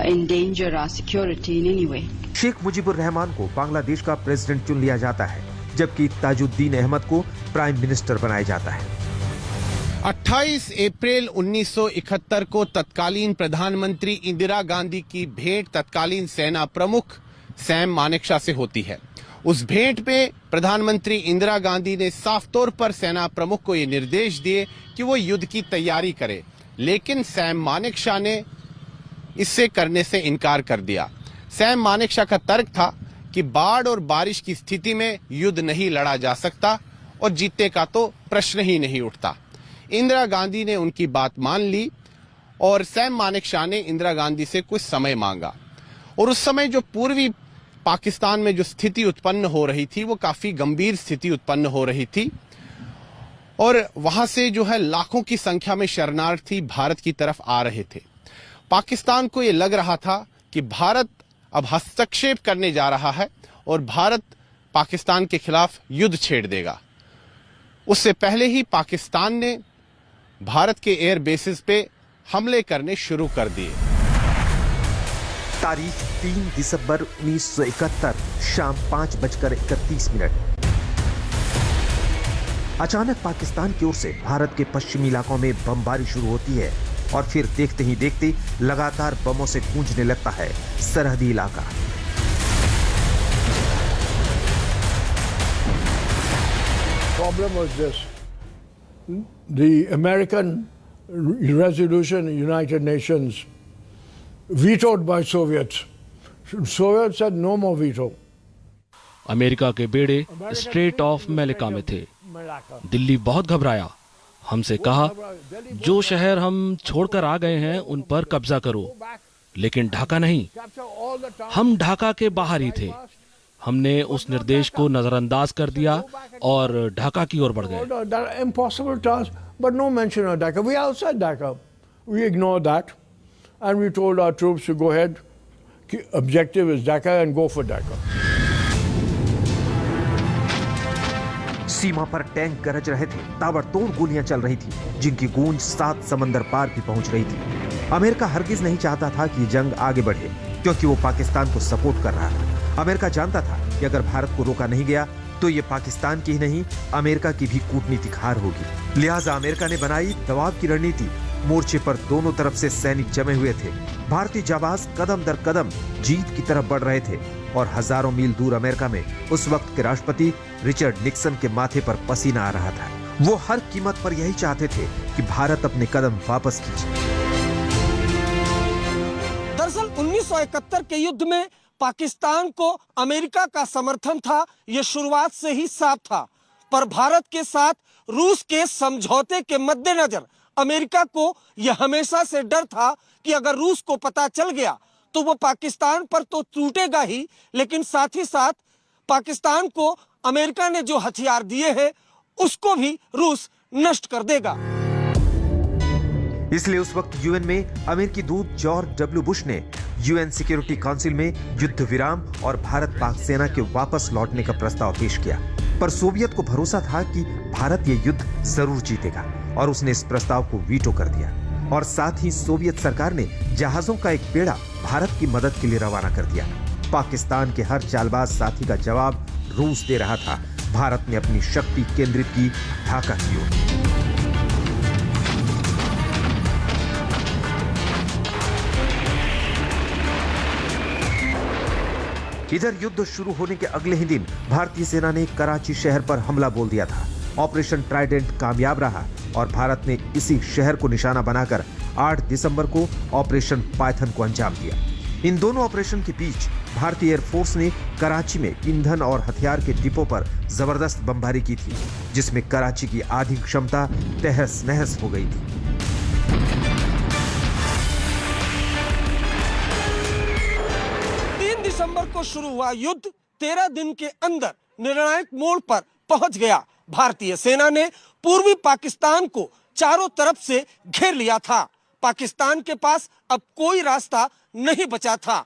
endanger our security in any way. Sheikh Mujibur Rahman को बांग्लादेश का president चुन लिया जाता है, जबकि ताजुद्दीन अहमद को prime minister बनाया जाता है। 28 अप्रैल 1971 को तत्कालीन प्रधानमंत्री इंदिरा गांधी की भेंट तत्कालीन सेना प्रमुख सैम मानेकशॉ से होती है। उस भेंट पे प्रधानमंत्री इंदिरा गांधी ने साफ तौर पर सेना प्रमुख को ये निर्देश दिए कि वो युद्ध की तैयारी करे, लेकिन सैम मानेकशॉ ने इससे करने से इनकार कर दिया। सैम मानेकशॉ का तर्क था कि बाढ़ और बारिश की स्थिति में युद्ध नहीं लड़ा जा सकता और जीतने का तो प्रश्न ही नहीं उठता। इंदिरा गांधी ने उनकी बात मान ली और सैम मानेकशॉ ने इंदिरा गांधी से कुछ समय मांगा। और उस समय जो पूर्वी पाकिस्तान में जो स्थिति उत्पन्न हो रही थी वो काफी गंभीर स्थिति उत्पन्न हो रही थी और वहां से जो है लाखों की संख्या में शरणार्थी भारत की तरफ आ रहे थे। पाकिस्तान को ये लग रहा था कि भारत अब हस्तक्षेप करने जा रहा है और भारत पाकिस्तान के खिलाफ युद्ध छेड़ देगा। उससे पहले ही पाकिस्तान ने भारत के एयर बेसिस पे हमले करने शुरू कर दिए। तारीख 3 दिसंबर 1971 शाम 5:31 अचानक पाकिस्तान की ओर से भारत के पश्चिमी इलाकों में बमबारी शुरू होती है और फिर देखते ही देखते लगातार बमों से गूंजने लगता है सरहदी इलाका। Problem was this. the American resolution, United Nations, vetoed by Soviets. Soviets said no more veto. America के बेड़े स्ट्रेट ऑफ मेलिका में थे। दिल्ली बहुत घबराया, हमसे कहा जो शहर हम छोड़कर आ गए हैं उन पर कब्जा करो, लेकिन ढाका नहीं। हम ढाका के बाहर ही थे। हमने उस निर्देश को नजरअंदाज कर दिया और ढाका की ओर बढ़ गए। Impossible task, but no mention of Dhaka. We are outside Dhaka. We ignored that, and we told our troops to go ahead. Objective is Dhaka and go for Dhaka. सीमा पर टैंक गरज रहे थे, ताबड़तोड़ गोलियां चल रही थी, जिनकी गूंज 7 समंदर पार भी पहुंच रही थी। अमेरिका हरगिज नहीं चाहता था कि जंग आगे बढ़े, क्योंकि वो पाकिस्तान को सपोर्ट कर रहा था। अमेरिका जानता था कि अगर भारत को रोका नहीं गया तो ये पाकिस्तान की ही नहीं, अमेरिका की भी कूटनीतिक हार होगी। लिहाजा अमेरिका ने बनाई दबाव की रणनीति। मोर्चे पर दोनों तरफ से सैनिक जमे हुए थे। भारतीय जाबाज कदम दर कदम जीत की तरफ बढ़ रहे थे और हजारों मील दूर अमेरिका में उस वक्त के राष्ट्रपति रिचर्ड निक्सन के माथे पर पसीना आ रहा था। वो हर कीमत पर यही चाहते थे कि भारत अपने कदम वापस खींचे। दरअसल 1971 के युद्ध में पाकिस्तान को अमेरिका का समर्थन था, ये शुरुआत से ही साफ था। पर भारत के साथ रूस के समझौते के मद्देनजर अमेरिका को यह हमेशा से डर था कि अगर रूस को पता चल गया तो वो पाकिस्तान पर तो टूटेगा ही, लेकिन साथ ही साथ पाकिस्तान को अमेरिका ने जो हथियार दिए हैं उसको भी रूस नष्ट कर देगा। इसलिए उस वक्त यूएन में अमेरिकी दूत जॉर्ज डब्ल्यू बुश ने यूएन सिक्योरिटी काउंसिल में युद्ध विराम और भारत पाक सेना के वापस लौटने का प्रस्ताव पेश किया। पर सोवियत को भरोसा था कि भारत ये युद्ध जरूर जीतेगा और उसने इस प्रस्ताव को वीटो कर दिया। और साथ ही सोवियत सरकार ने जहाजों का एक बेड़ा भारत की मदद के लिए रवाना कर दिया। पाकिस्तान के हर चालबाज साथी का जवाब रूस दे रहा था। भारत ने अपनी शक्ति केंद्रित की ढाका की ओर। इधर युद्ध शुरू होने के अगले ही दिन भारतीय सेना ने कराची शहर पर हमला बोल दिया था। ऑपरेशन ट्राइडेंट कामयाब रहा और भारत ने इसी शहर को निशाना बनाकर 8 दिसंबर को ऑपरेशन पाइथन को अंजाम दिया। इन दोनों ऑपरेशन के बीच भारतीय एयरफोर्स ने कराची में ईंधन और हथियार के डिपो पर जबरदस्त बमबारी की थी, जिसमें कराची की आधी क्षमता तहस नहस हो गई थी। 3 दिसंबर को शुरू हुआ युद्ध 13 दिन के अंदर निर्णायक मोड़ पर पहुंच गया। भारतीय सेना ने पूर्वी पाकिस्तान को चारों तरफ से घेर लिया था। पाकिस्तान के पास अब कोई रास्ता नहीं बचा था।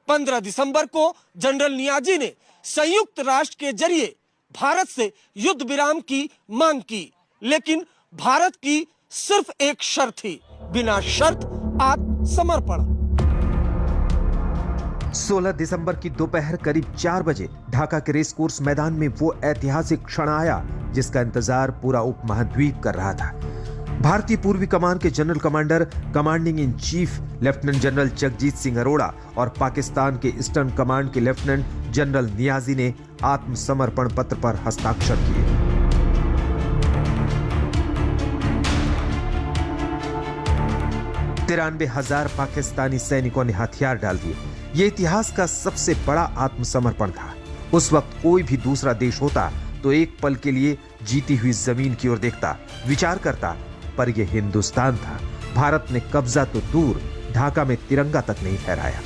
15 दिसंबर को जनरल नियाजी ने संयुक्त राष्ट्र के जरिए भारत से युद्ध विराम की मांग की, लेकिन भारत की सिर्फ एक शर्त थी, बिना शर्त आत्मसमर्पण। 16 दिसंबर की दोपहर करीब 4 बजे ढाका के रेस कोर्स मैदान में वो ऐतिहासिक क्षण आया जिसका इंतजार पूरा उपमहाद्वीप कर रहा था। भारतीय पूर्वी कमान के general commander commanding in chief lieutenant general Jagjit Singh Arora और पाकिस्तान के ईस्टर्न कमांड के लेफ्टिनेंट जनरल नियाजी ने आत्मसमर्पण पत्र पर हस्ताक्षर किए। तिरानवे 93,000 पाकिस्तानी सैनिकों ने हथियार डाल दिए। ये इतिहास का सबसे बड़ा आत्मसमर्पण था। उस वक्त कोई भी दूसरा देश होता तो एक पल के लिए जीती हुई जमीन की ओर देखता, विचार करता, पर यह हिंदुस्तान था। भारत ने कब्जा तो दूर, ढाका में तिरंगा तक नहीं फहराया।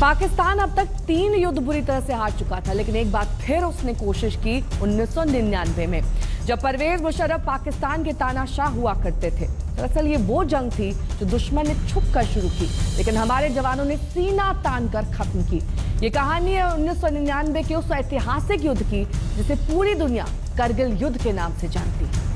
पाकिस्तान अब तक 3 युद्ध बुरी तरह से हार चुका था, लेकिन एक बार फिर उसने कोशिश की 1999 में, जब परवेज मुशर्रफ पाकिस्तान के तानाशाह हुआ करते थे। दरअसल ये वो जंग थी जो दुश्मन ने छुप कर शुरू की, लेकिन हमारे जवानों ने सीना तान कर खत्म की। ये कहानी है 1999 के उस ऐतिहासिक युद्ध की जिसे पूरी दुनिया करगिल युद्ध के नाम से जानती है।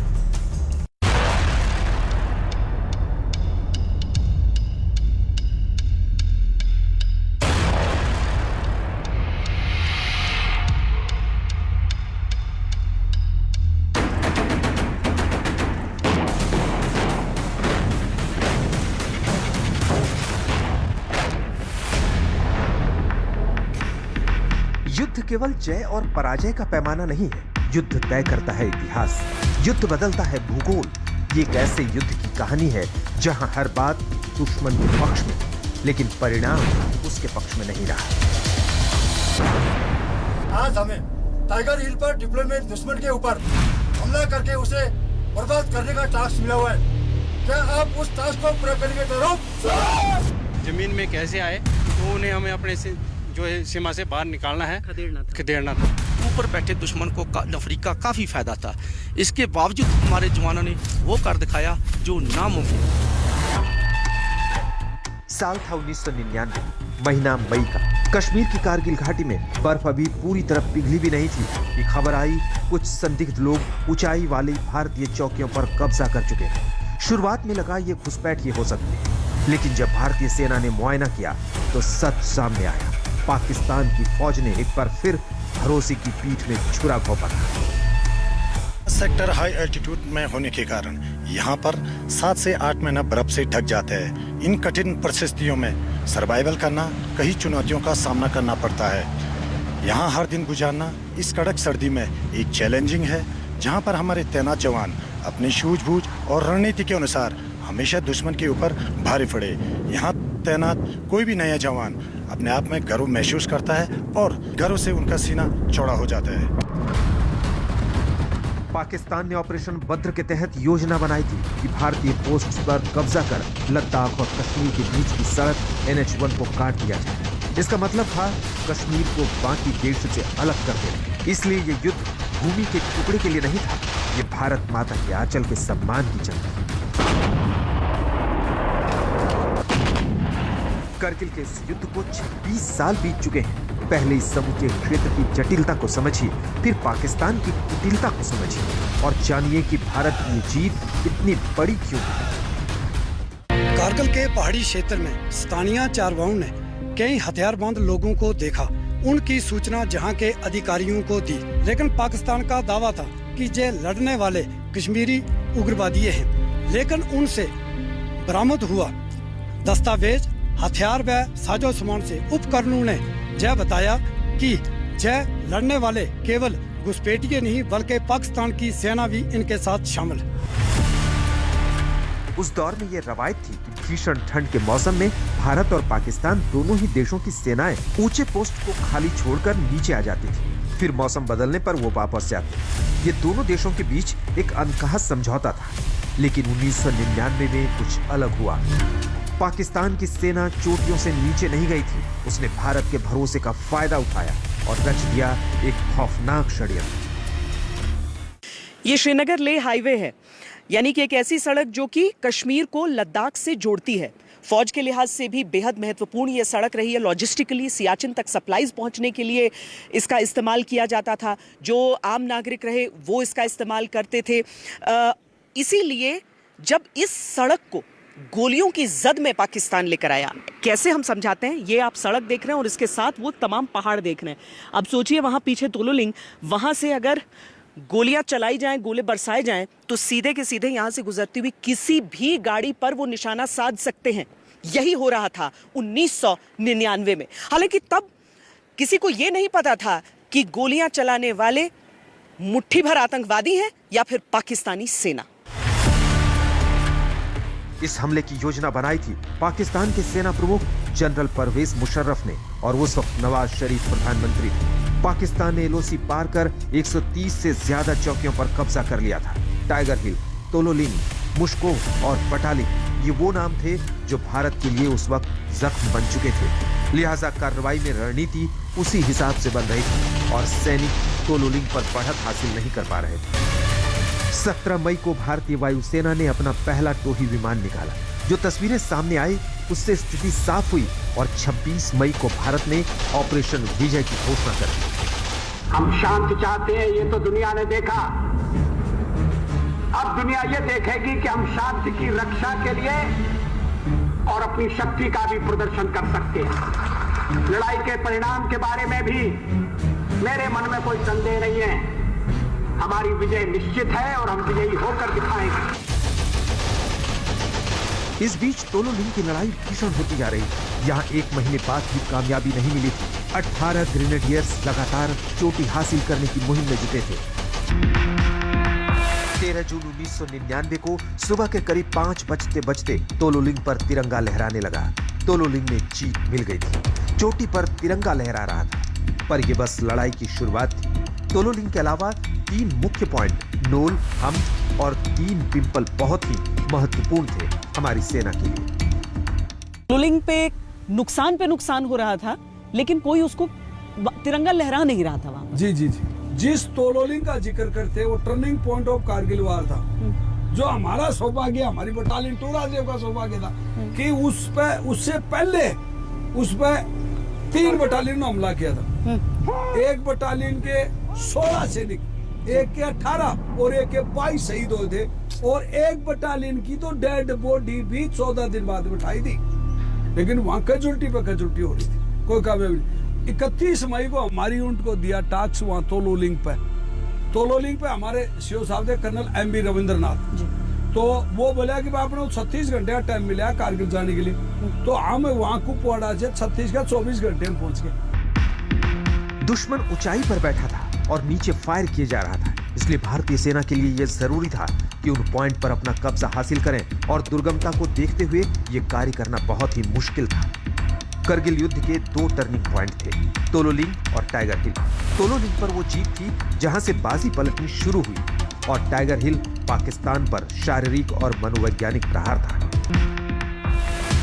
युद्ध केवल जय और पराजय का पैमाना नहीं है, युद्ध तय करता है इतिहास। युद्ध बदलता है भूगोल। ये एक ऐसे युद्ध की कहानी है जहां हर बात दुश्मन के पक्ष में, लेकिन परिणाम उसके पक्ष में नहीं रहा। आज हमें टाइगर हिल पर डिप्लोमेट दुश्मन के ऊपर हमला करके उसे बर्बाद करने का टास्क मिला हुआ है। क्या आप उस टास्क को पूरा करने के जमीन में कैसे आए तो उन्हें हमें अपने से जो है सीमा से बाहर निकालना है, खदेड़ना था। ऊपर बैठे दुश्मन को नफरी का काफी फायदा था। इसके बावजूद हमारे जवानों ने वो कर दिखाया जो नामुमकिन। साल था 1999, महीना मई का। कश्मीर की कारगिल घाटी में बर्फ अभी पूरी तरह पिघली भी नहीं थी कि खबर आई कुछ संदिग्ध लोग ऊंचाई वाली भारतीय चौकियों पर कब्जा कर चुके हैं। शुरुआत में लगा ये घुसपैठ हो सकती है, लेकिन जब भारतीय सेना ने मुआयना किया तो सच सामने आया। पाकिस्तान की फौज ने एक बार फिर भरोसे की पीठ में छुरा घोंपा। सेक्टर हाई एल्टीट्यूड में होने के कारण यहाँ पर 7 से 8 महीना बर्फ से ढक जाते हैं। इन कठिन परिस्थितियों में सर्वाइवल करना, कई चुनौतियों का सामना करना पड़ता है। यहाँ हर दिन गुजारना इस कड़क सर्दी में एक चैलेंजिंग है, जहाँ पर हमारे तैनात जवान अपनी सूझबूझ और रणनीति के अनुसार हमेशा दुश्मन के ऊपर भारी पड़े। यहाँ तैनात कोई भी नया जवान अपने आप में गर्व महसूस करता है और गर्व से उनका सीना चौड़ा हो जाता है। पाकिस्तान ने ऑपरेशन बद्र के तहत योजना बनाई थी कि भारतीय पोस्ट पर कब्जा कर लद्दाख और कश्मीर के बीच की सड़क NH1 को काट दिया जाए। इसका मतलब था कश्मीर को बाकी देश से अलग कर देना। इसलिए ये युद्ध भूमि के टुकड़े के लिए नहीं था, ये भारत माता के आंचल के सम्मान की जंग थी। करगिल के इस युद्ध को 26 साल बीत चुके हैं। पहले इस समूचे क्षेत्र की जटिलता को समझिए, फिर पाकिस्तान की कुटिलता को समझिए और जानिए कि भारत की जीत इतनी बड़ी क्यों है। कारगिल के पहाड़ी क्षेत्र में स्थानीय चारवाओं ने कई हथियारबंद लोगों को देखा। उनकी सूचना जहां के अधिकारियों को दी, लेकिन पाकिस्तान का दावा था कि ये लड़ने वाले कश्मीरी उग्रवादी हैं। लेकिन उनसे बरामद हुआ दस्तावेज, हथियार व साजो सामान से उपकरणों ने यह बताया कि यह लड़ने वाले केवल घुसपैठिए नहीं बल्कि पाकिस्तान की सेना भी इनके साथ शामिल है। उस दौर में ये रवायत थी कि भीषण ठंड के मौसम में भारत और पाकिस्तान दोनों ही देशों की सेनाएं ऊंचे पोस्ट को खाली छोड़कर नीचे आ जाती थी। फिर मौसम बदलने पर वो वापस जाते। ये दोनों देशों के बीच एक अनकहा समझौता था, लेकिन 1999 में कुछ अलग हुआ। पाकिस्तान की सेना चोटियों से नीचे नहीं गई थी, उसने भारत के भरोसे का फायदा उठाया और रच दिया एक खौफनाक षड्यंत्र। ये श्रीनगर लेह हाईवे है, यानी कि एक ऐसी सड़क जो कि कश्मीर को लद्दाख से जोड़ती है। फौज के लिहाज से भी बेहद महत्वपूर्ण ये सड़क रही है। लॉजिस्टिकली सियाचिन तक सप्लाईज पहुंचने के लिए इसका इस्तेमाल किया जाता था। जो आम नागरिक रहे वो इसका इस्तेमाल करते थे। इसीलिए जब इस सड़क को गोलियों की जद में पाकिस्तान लेकर आया, कैसे हम समझाते हैं। ये आप सड़क देख रहे हैं और इसके साथ वो तमाम पहाड़ देख रहे हैं। अब सोचिए वहाँ पीछे तोलोलिंग, वहाँ से अगर गोलियां चलाई जाएं, गोले बरसाए जाएं, तो सीधे के सीधे यहाँ से गुजरती हुई किसी भी गाड़ी पर वो निशाना साध सकते हैं। यही हो रहा था 1999 में। हालांकि तब किसी को ये नहीं पता था कि गोलियां चलाने वाले मुट्ठी भर आतंकवादी हैं या फिर पाकिस्तानी सेना। इस हमले की योजना बनाई थी पाकिस्तान के सेना प्रमुख जनरल परवेज मुशर्रफ ने, और उस वक्त नवाज शरीफ प्रधानमंत्री थे। पाकिस्तान ने LOC पार कर 130 से ज्यादा चौकियों पर कब्जा कर लिया था। टाइगर हिल, तोलोलिंग, मुश्को और पटाली, ये वो नाम थे जो भारत के लिए उस वक्त जख्म बन चुके थे। लिहाजा कार्रवाई में रणनीति उसी हिसाब से बन रही थी और सैनिक तोलोलिंग पर बढ़त हासिल नहीं कर पा रहे थे। 17 मई को भारतीय वायुसेना ने अपना पहला टोही विमान निकाला। जो तस्वीरें सामने आई उससे स्थिति साफ हुई और 26 मई को भारत ने ऑपरेशन विजय की घोषणा कर दी। हम शांति चाहते हैं, ये तो दुनिया ने देखा। अब दुनिया ये देखेगी कि हम शांति की रक्षा के लिए और अपनी शक्ति का भी प्रदर्शन कर सकते हैं। लड़ाई के परिणाम के बारे में भी मेरे मन में कोई संदेह नहीं है। हमारी विजय निश्चित है और हम विजयी होकर दिखाएंगे। इस बीच तोलोलिंग की लड़ाई भीषण होती जा रही। यहाँ 1 महीने बाद भी कामयाबी नहीं मिली थी। 18 ग्रेनेडियर्स लगातार चोटी हासिल करने की मुहिम में जुटे थे। 13 जून 1999 को सुबह के करीब 5 बजते तोलोलिंग पर तिरंगा लहराने लगा। तोलोलिंग में जीत मिल गई थी। चोटी पर तिरंगा लहरा रहा था, पर यह बस लड़ाई की शुरुआत थी। तोलोलिंग के अलावा 3 मुख्य पॉइंट नोल, हम और 3 पिंपल बहुत ही महत्वपूर्ण थे हमारी सेना के लिए। तोलोलिंग पे नुकसान हो रहा था, लेकिन कोई उसको तिरंगा लहरा नहीं रहा था वहां। जी जी जी, जिस तोलोलिंग का जिक्र करते वो टर्निंग पॉइंट ऑफ कारगिल वार था, जो हमारा सौभाग्य, हमारी बटालियन टू राजेव का सौभाग्य था कि उससे पहले उस पे 3 बटालियन ने हमला किया था। एक बटालियन के 16 सैनिक, एक के 18 और एक के 22 शहीद हुए थे, और एक बटालियन की तो डेड बॉडी भी 14 दिन बाद बिठाई थी, लेकिन वहां कैजुअल्टी पे कैजुअल्टी हो रही थी, कोई कामयाबी नहीं। 31 मई को हमारी यूनिट को दिया टास्क वहां तोलोलिंग पे हमारे सीओ साहब थे कर्नल MB रविंद्रनाथ, तो वो बोला कि आपने 36 घंटे का टाइम मिला कारगिल जाने के लिए, तो हम वहां कुपवाड़ा से 36 का 24 घंटे में पहुंच गए। दुश्मन ऊंचाई पर बैठा था और नीचे फायर किए जा रहा था, इसलिए भारतीय सेना के लिए यह जरूरी था कि उन पॉइंट पर अपना कब्जा हासिल करें, और दुर्गमता को देखते हुए यह कार्य करना बहुत ही मुश्किल था। करगिल युद्ध के 2 टर्निंग पॉइंट थे, तोलोलिंग और टाइगर हिल। तोलोलिंग पर वो जीत थी जहां से बाजी पलटनी शुरू हुई, और टाइगर हिल पाकिस्तान पर शारीरिक और मनोवैज्ञानिक प्रहार था।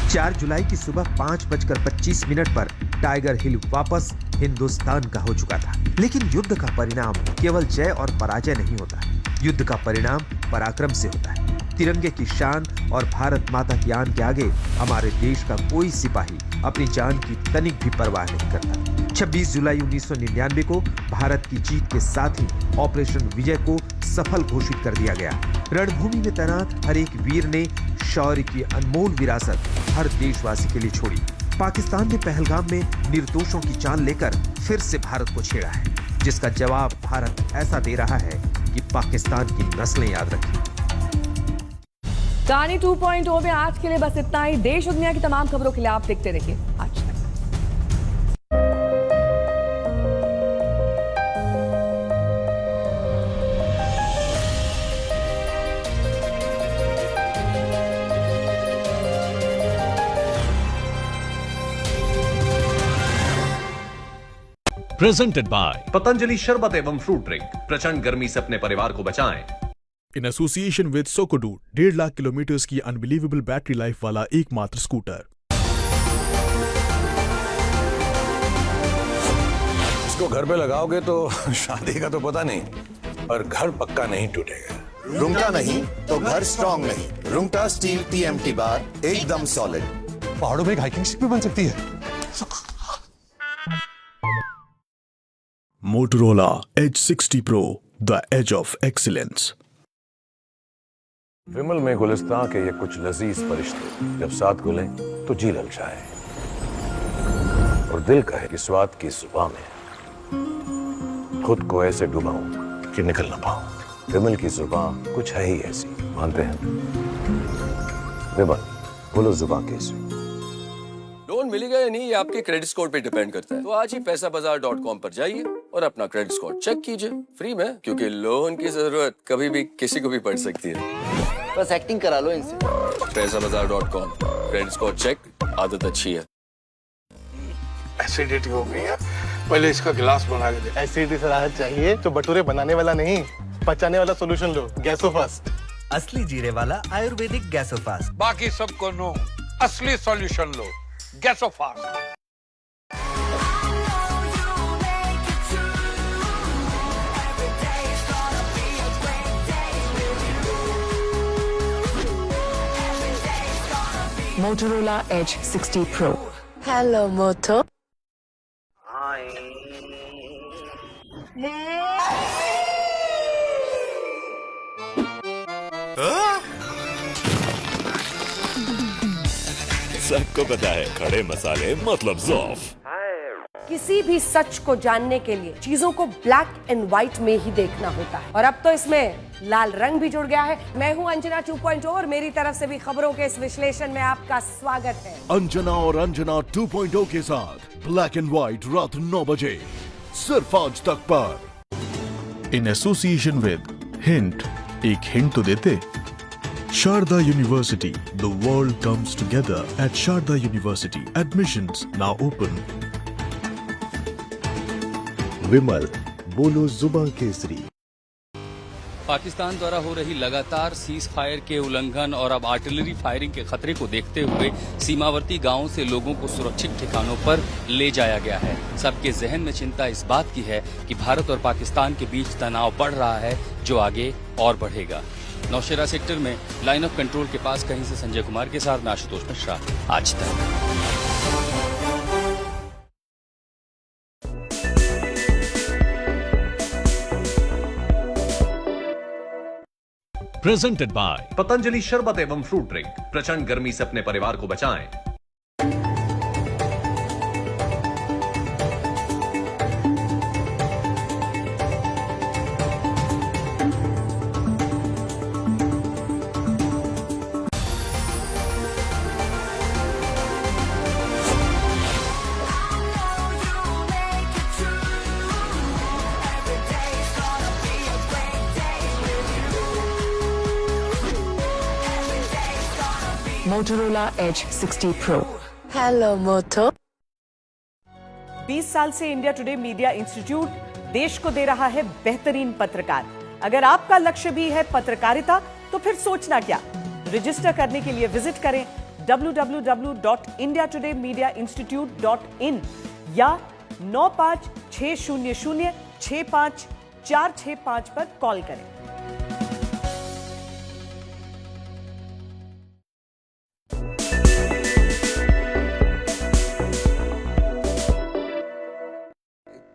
4 जुलाई की सुबह 5:25 पर टाइगर हिल वापस हिंदुस्तान का हो चुका था। लेकिन युद्ध का परिणाम केवल जय और पराजय नहीं होता, युद्ध का परिणाम पराक्रम से होता है। तिरंगे की शान और भारत माता की आन के आगे हमारे देश का कोई सिपाही अपनी जान की तनिक भी परवाह नहीं करता। 26 जुलाई 1999 को भारत की जीत के साथ ही ऑपरेशन विजय को सफल घोषित कर दिया गया। रणभूमि में तैनात हर एक वीर ने शौर्य की अनमोल विरासत हर देशवासी के लिए छोड़ी। पाकिस्तान ने पहलगाम में निर्दोषों की जान लेकर फिर से भारत को छेड़ा है, जिसका जवाब भारत ऐसा दे रहा है कि पाकिस्तान की नस्लें याद रखें। कहानी 2.0 में आज के लिए बस इतना ही। देश और दुनिया की तमाम खबरों के लिए आप देखते रहिए आज तक। प्रेजेंटेड बाय पतंजलि शरबत एवं फ्रूट ड्रिंक। प्रचंड गर्मी से अपने परिवार को बचाएं। In association with Sokudo 1.5 lakh kilometre की अनबिलीवेबल बैटरी लाइफ वाला एकमात्र स्कूटर। इसको घर पे लगाओगे तो शादी का तो पता नहीं, पर घर पक्का नहीं टूटेगा। रुंगटा नहीं तो घर स्ट्रॉन्ग नहीं। रुंगटा स्टील TMT बार एकदम सॉलिड। पहाड़ों में एक हाइकिंग स्टिक भी बन सकती है। Motorola Edge 60 Pro, the edge of excellence। विमल में गुलिस्तां के ये कुछ लजीज फरिश्ते जब साथ घुलें तो जी ललचाए और दिल कहे कि स्वाद की जुबान में खुद को ऐसे डुबाऊं कि निकल ना पाऊं। विमल की जुबान कुछ है ही ऐसी, मानते हैं? विमल, बोलो जुबान कैसी? लोन मिलेगा या नहीं ये आपके क्रेडिट स्कोर पे डिपेंड करता है। तो आज ही पैसाबाजार.com पर जाइए और अपना क्रेडिट स्कोर चेक कीजिए फ्री में, क्योंकि लोन की जरूरत कभी भी किसी को भी पड़ सकती है। बस एक्टिंग करा लो इनसे। पैसाबाजार.com, क्रेडिट स्कोर चेक, आदत अच्छी है। एसिडिटी हो गई है, पहले इसका गिलास बना के दे। एसिडिटी से राहत चाहिए तो बटूरे बनाने वाला नहीं, पचाने वाला सोल्यूशन लो, गैसोफास्ट। असली जीरे वाला आयुर्वेदिक गैसोफास्ट। बाकी सबको नो, असली सॉल्यूशन लो, Gasofast. Motorola Edge 60 Pro. Hello, Moto. सबको पता है खड़े मसाले मतलब ज़ौफ़। किसी भी सच को जानने के लिए चीजों को ब्लैक एंड व्हाइट में ही देखना होता है, और अब तो इसमें लाल रंग भी जुड़ गया है। मैं हूं अंजना 2.0 और मेरी तरफ से भी खबरों के इस विश्लेषण में आपका स्वागत है। अंजना और अंजना 2.0 के साथ ब्लैक एंड व्हाइट रात 9 बजे सिर्फ आज तक पर। इन एसोसिएशन विद हिंट, एक हिंट तो देते। Sharda University, the world comes together at Sharda University. Admissions now open. विमल, बोलो जुबां केसरी। पाकिस्तान द्वारा हो रही लगातार सीज फायर के उल्लंघन और अब आर्टिलरी फायरिंग के खतरे को देखते हुए सीमावर्ती गांवों से लोगों को सुरक्षित ठिकानों पर ले जाया गया है। सबके जहन में चिंता इस बात की है कि भारत और पाकिस्तान के बीच तनाव बढ़ रहा है, जो आगे और बढ़ेगा। नौशेरा सेक्टर में लाइन ऑफ कंट्रोल के पास कहीं से संजय कुमार के साथ आशुतोष मिश्रा, आज तक। प्रेजेंटेड बाय पतंजलि शरबत एवं फ्रूट ड्रिंक। प्रचंड गर्मी से अपने परिवार को बचाएं। Motorola Edge 60 Pro. Hello, Moto. 20 साल से इंडिया टुडे मीडिया इंस्टीट्यूट देश को दे रहा है बेहतरीन पत्रकार। अगर आपका लक्ष्य भी है पत्रकारिता, तो फिर सोचना क्या। रजिस्टर करने के लिए विजिट करें www.indiatodayMediaInstitute.in या 9560065465 पर कॉल करें।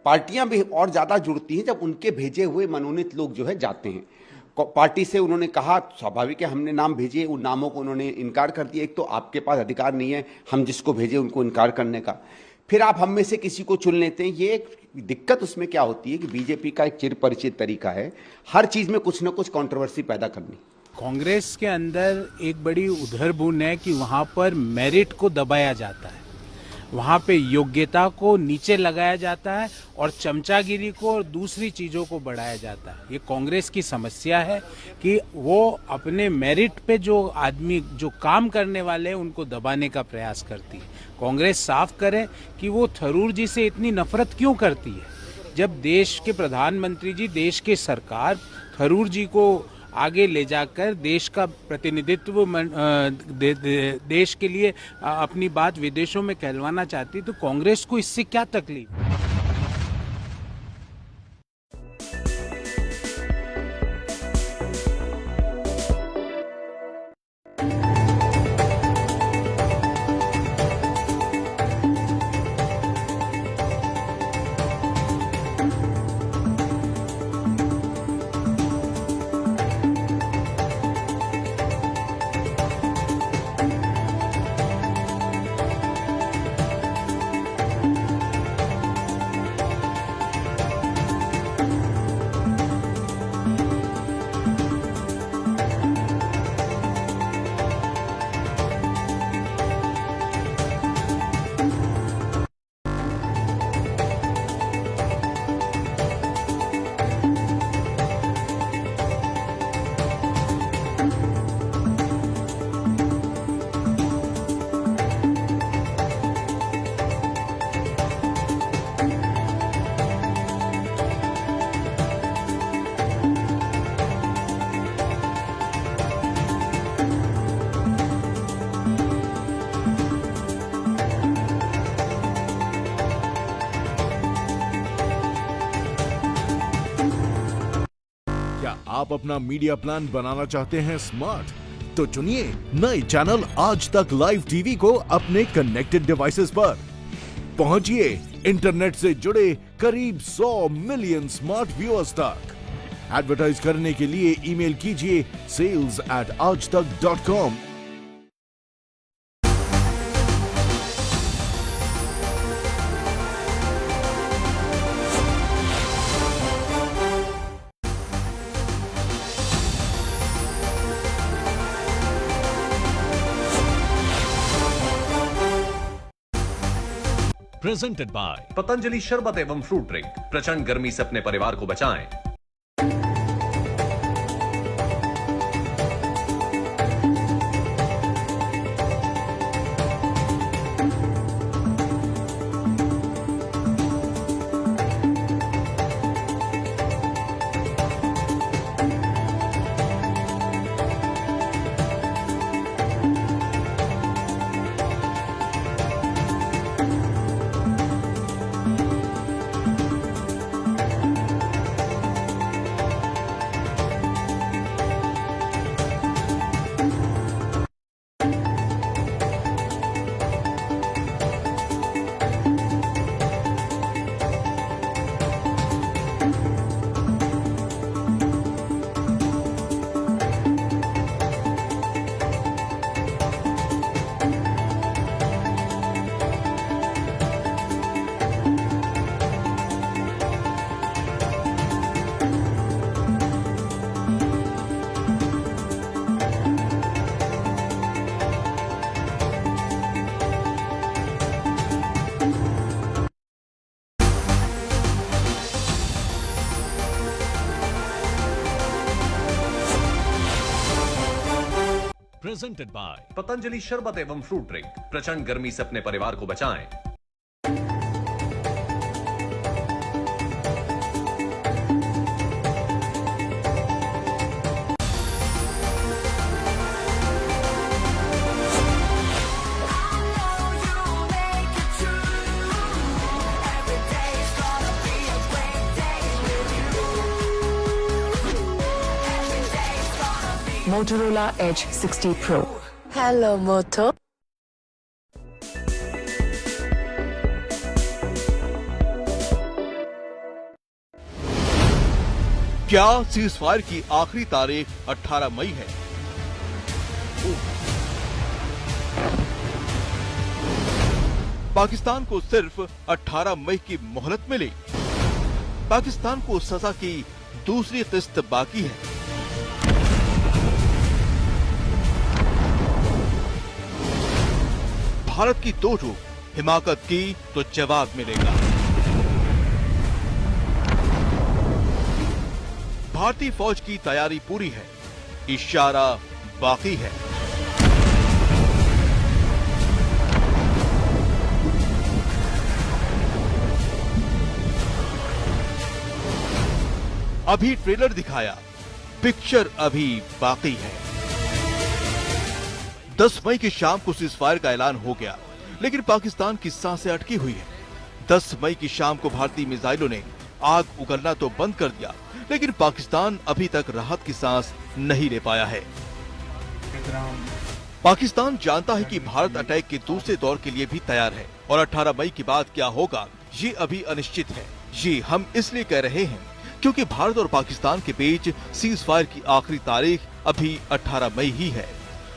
पार्टियां भी और ज्यादा जुड़ती हैं जब उनके भेजे हुए मनोनीत लोग जो है जाते हैं पार्टी से। उन्होंने कहा स्वाभाविक है, हमने नाम भेजे, उन नामों को उन्होंने इनकार कर दिया। एक तो आपके पास अधिकार नहीं है हम जिसको भेजे उनको इनकार करने का, फिर आप हम में से किसी को चुन लेते हैं। ये एक दिक्कत उसमें क्या होती है कि बीजेपी का एक चिर परिचित तरीका है हर चीज में कुछ ना कुछ कंट्रोवर्सी पैदा करनी। कांग्रेस के अंदर एक बड़ी उधरबुन है कि वहां पर मेरिट को दबाया जाता है, वहां पे योग्यता को नीचे लगाया जाता है और चमचागिरी को और दूसरी चीजों को बढ़ाया जाता है। ये कांग्रेस की समस्या है कि वो अपने मेरिट पे जो आदमी जो काम करने वाले हैं उनको दबाने का प्रयास करती है। कांग्रेस साफ करे कि वो थरूर जी से इतनी नफरत क्यों करती है, जब देश के प्रधानमंत्री जी, देश के सरकार थरूर जी को आगे ले जाकर देश का प्रतिनिधित्व देश के लिए अपनी बात विदेशों में कहलवाना चाहती, तो कांग्रेस को इससे क्या तकलीफ। आप अपना मीडिया प्लान बनाना चाहते हैं स्मार्ट, तो चुनिए नए चैनल आज तक लाइव टीवी को अपने कनेक्टेड डिवाइसेस पर। पहुंचिए इंटरनेट से जुड़े करीब 100 मिलियन स्मार्ट व्यूअर्स तक। एडवर्टाइज करने के लिए ईमेल कीजिए sales@aajtak.com। प्रेजेंटेड बाय पतंजलि शरबत एवं फ्रूट ड्रिंक। प्रचंड गर्मी से अपने परिवार को बचाएं। प्रेजेंटेड बाय पतंजलि शरबत एवं फ्रूट ड्रिंक। प्रचंड गर्मी से अपने परिवार को बचाएं। Motorola Edge 60 Pro. Hello, Moto. क्या सीज फायर की आखिरी तारीख 18 मई है? पाकिस्तान को सिर्फ 18 मई की मोहलत मिली। पाकिस्तान को सजा की दूसरी किस्त बाकी है। भारत की दो टूक, हिमाकत की तो जवाब मिलेगा। भारतीय फौज की तैयारी पूरी है, इशारा बाकी है। अभी ट्रेलर दिखाया, पिक्चर अभी बाकी है। 10 मई की शाम को सीजफायर का ऐलान हो गया, लेकिन पाकिस्तान की सांसें अटकी हुई है। 10 मई की शाम को भारतीय मिसाइलों ने आग उगलना तो बंद कर दिया, लेकिन पाकिस्तान अभी तक राहत की सांस नहीं ले पाया है। पाकिस्तान जानता है कि भारत अटैक के दूसरे दौर के लिए भी तैयार है और 18 मई के बाद क्या होगा ये अभी अनिश्चित है। ये हम इसलिए कह रहे हैं क्योंकि भारत और पाकिस्तान के बीच सीज फायर की आखिरी तारीख अभी 18 मई ही है।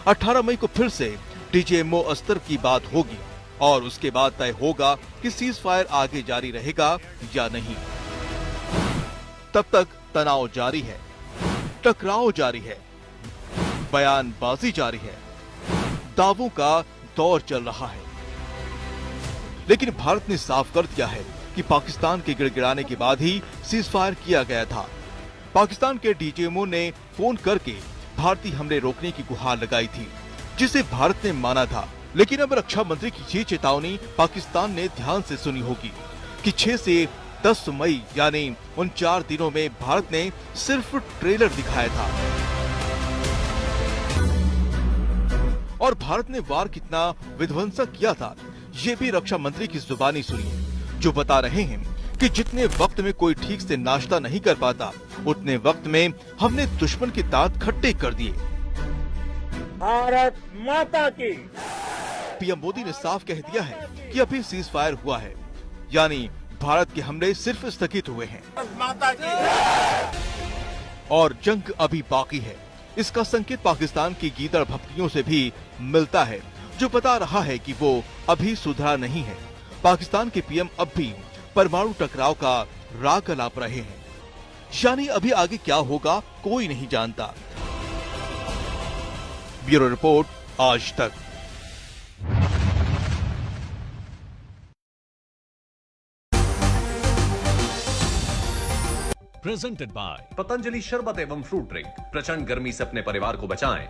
18 मई को फिर से डीजीएमओ स्तर की बात होगी और उसके बाद तय होगा कि सीज फायर आगे जारी रहेगा या नहीं। तब तक तनाव जारी है, टकराव जारी है, बयानबाजी जारी है, दावों का दौर चल रहा है। लेकिन भारत ने साफ कर दिया है कि पाकिस्तान के गिड़गिड़ाने के बाद ही सीज फायर किया गया था। पाकिस्तान के डीजीएमओ ने फोन करके भारतीय हमले रोकने की गुहार लगाई थी, जिसे भारत ने माना था। लेकिन अब रक्षा मंत्री की ये चेतावनी पाकिस्तान ने ध्यान से सुनी होगी कि 6 से 10 मई यानी उन 4 दिनों में भारत ने सिर्फ ट्रेलर दिखाया था और भारत ने वार कितना विध्वंसक किया था ये भी रक्षा मंत्री की जुबानी सुनिए, जो बता रहे हैं कि जितने वक्त में कोई ठीक से नाश्ता नहीं कर पाता, उतने वक्त में हमने दुश्मन के दांत खट्टे कर दिए। भारत माता की। पीएम मोदी ने साफ कह दिया है कि अभी सीज फायर हुआ है, यानी भारत के हमले सिर्फ स्थगित हुए हैं माता की। और जंग अभी बाकी है। इसका संकेत पाकिस्तान की गीदड़ भपकियों से भी मिलता है, जो बता रहा है कि वो अभी सुधरा नहीं है। पाकिस्तान के पीएम अब भी परमाणु टकराव का राग अलाप रहे हैं, यानी अभी आगे क्या होगा कोई नहीं जानता। ब्यूरो रिपोर्ट, आज तक। प्रेजेंटेड बाय पतंजलि शरबत एवं फ्रूट ड्रिंक। प्रचंड गर्मी से अपने परिवार को बचाएं।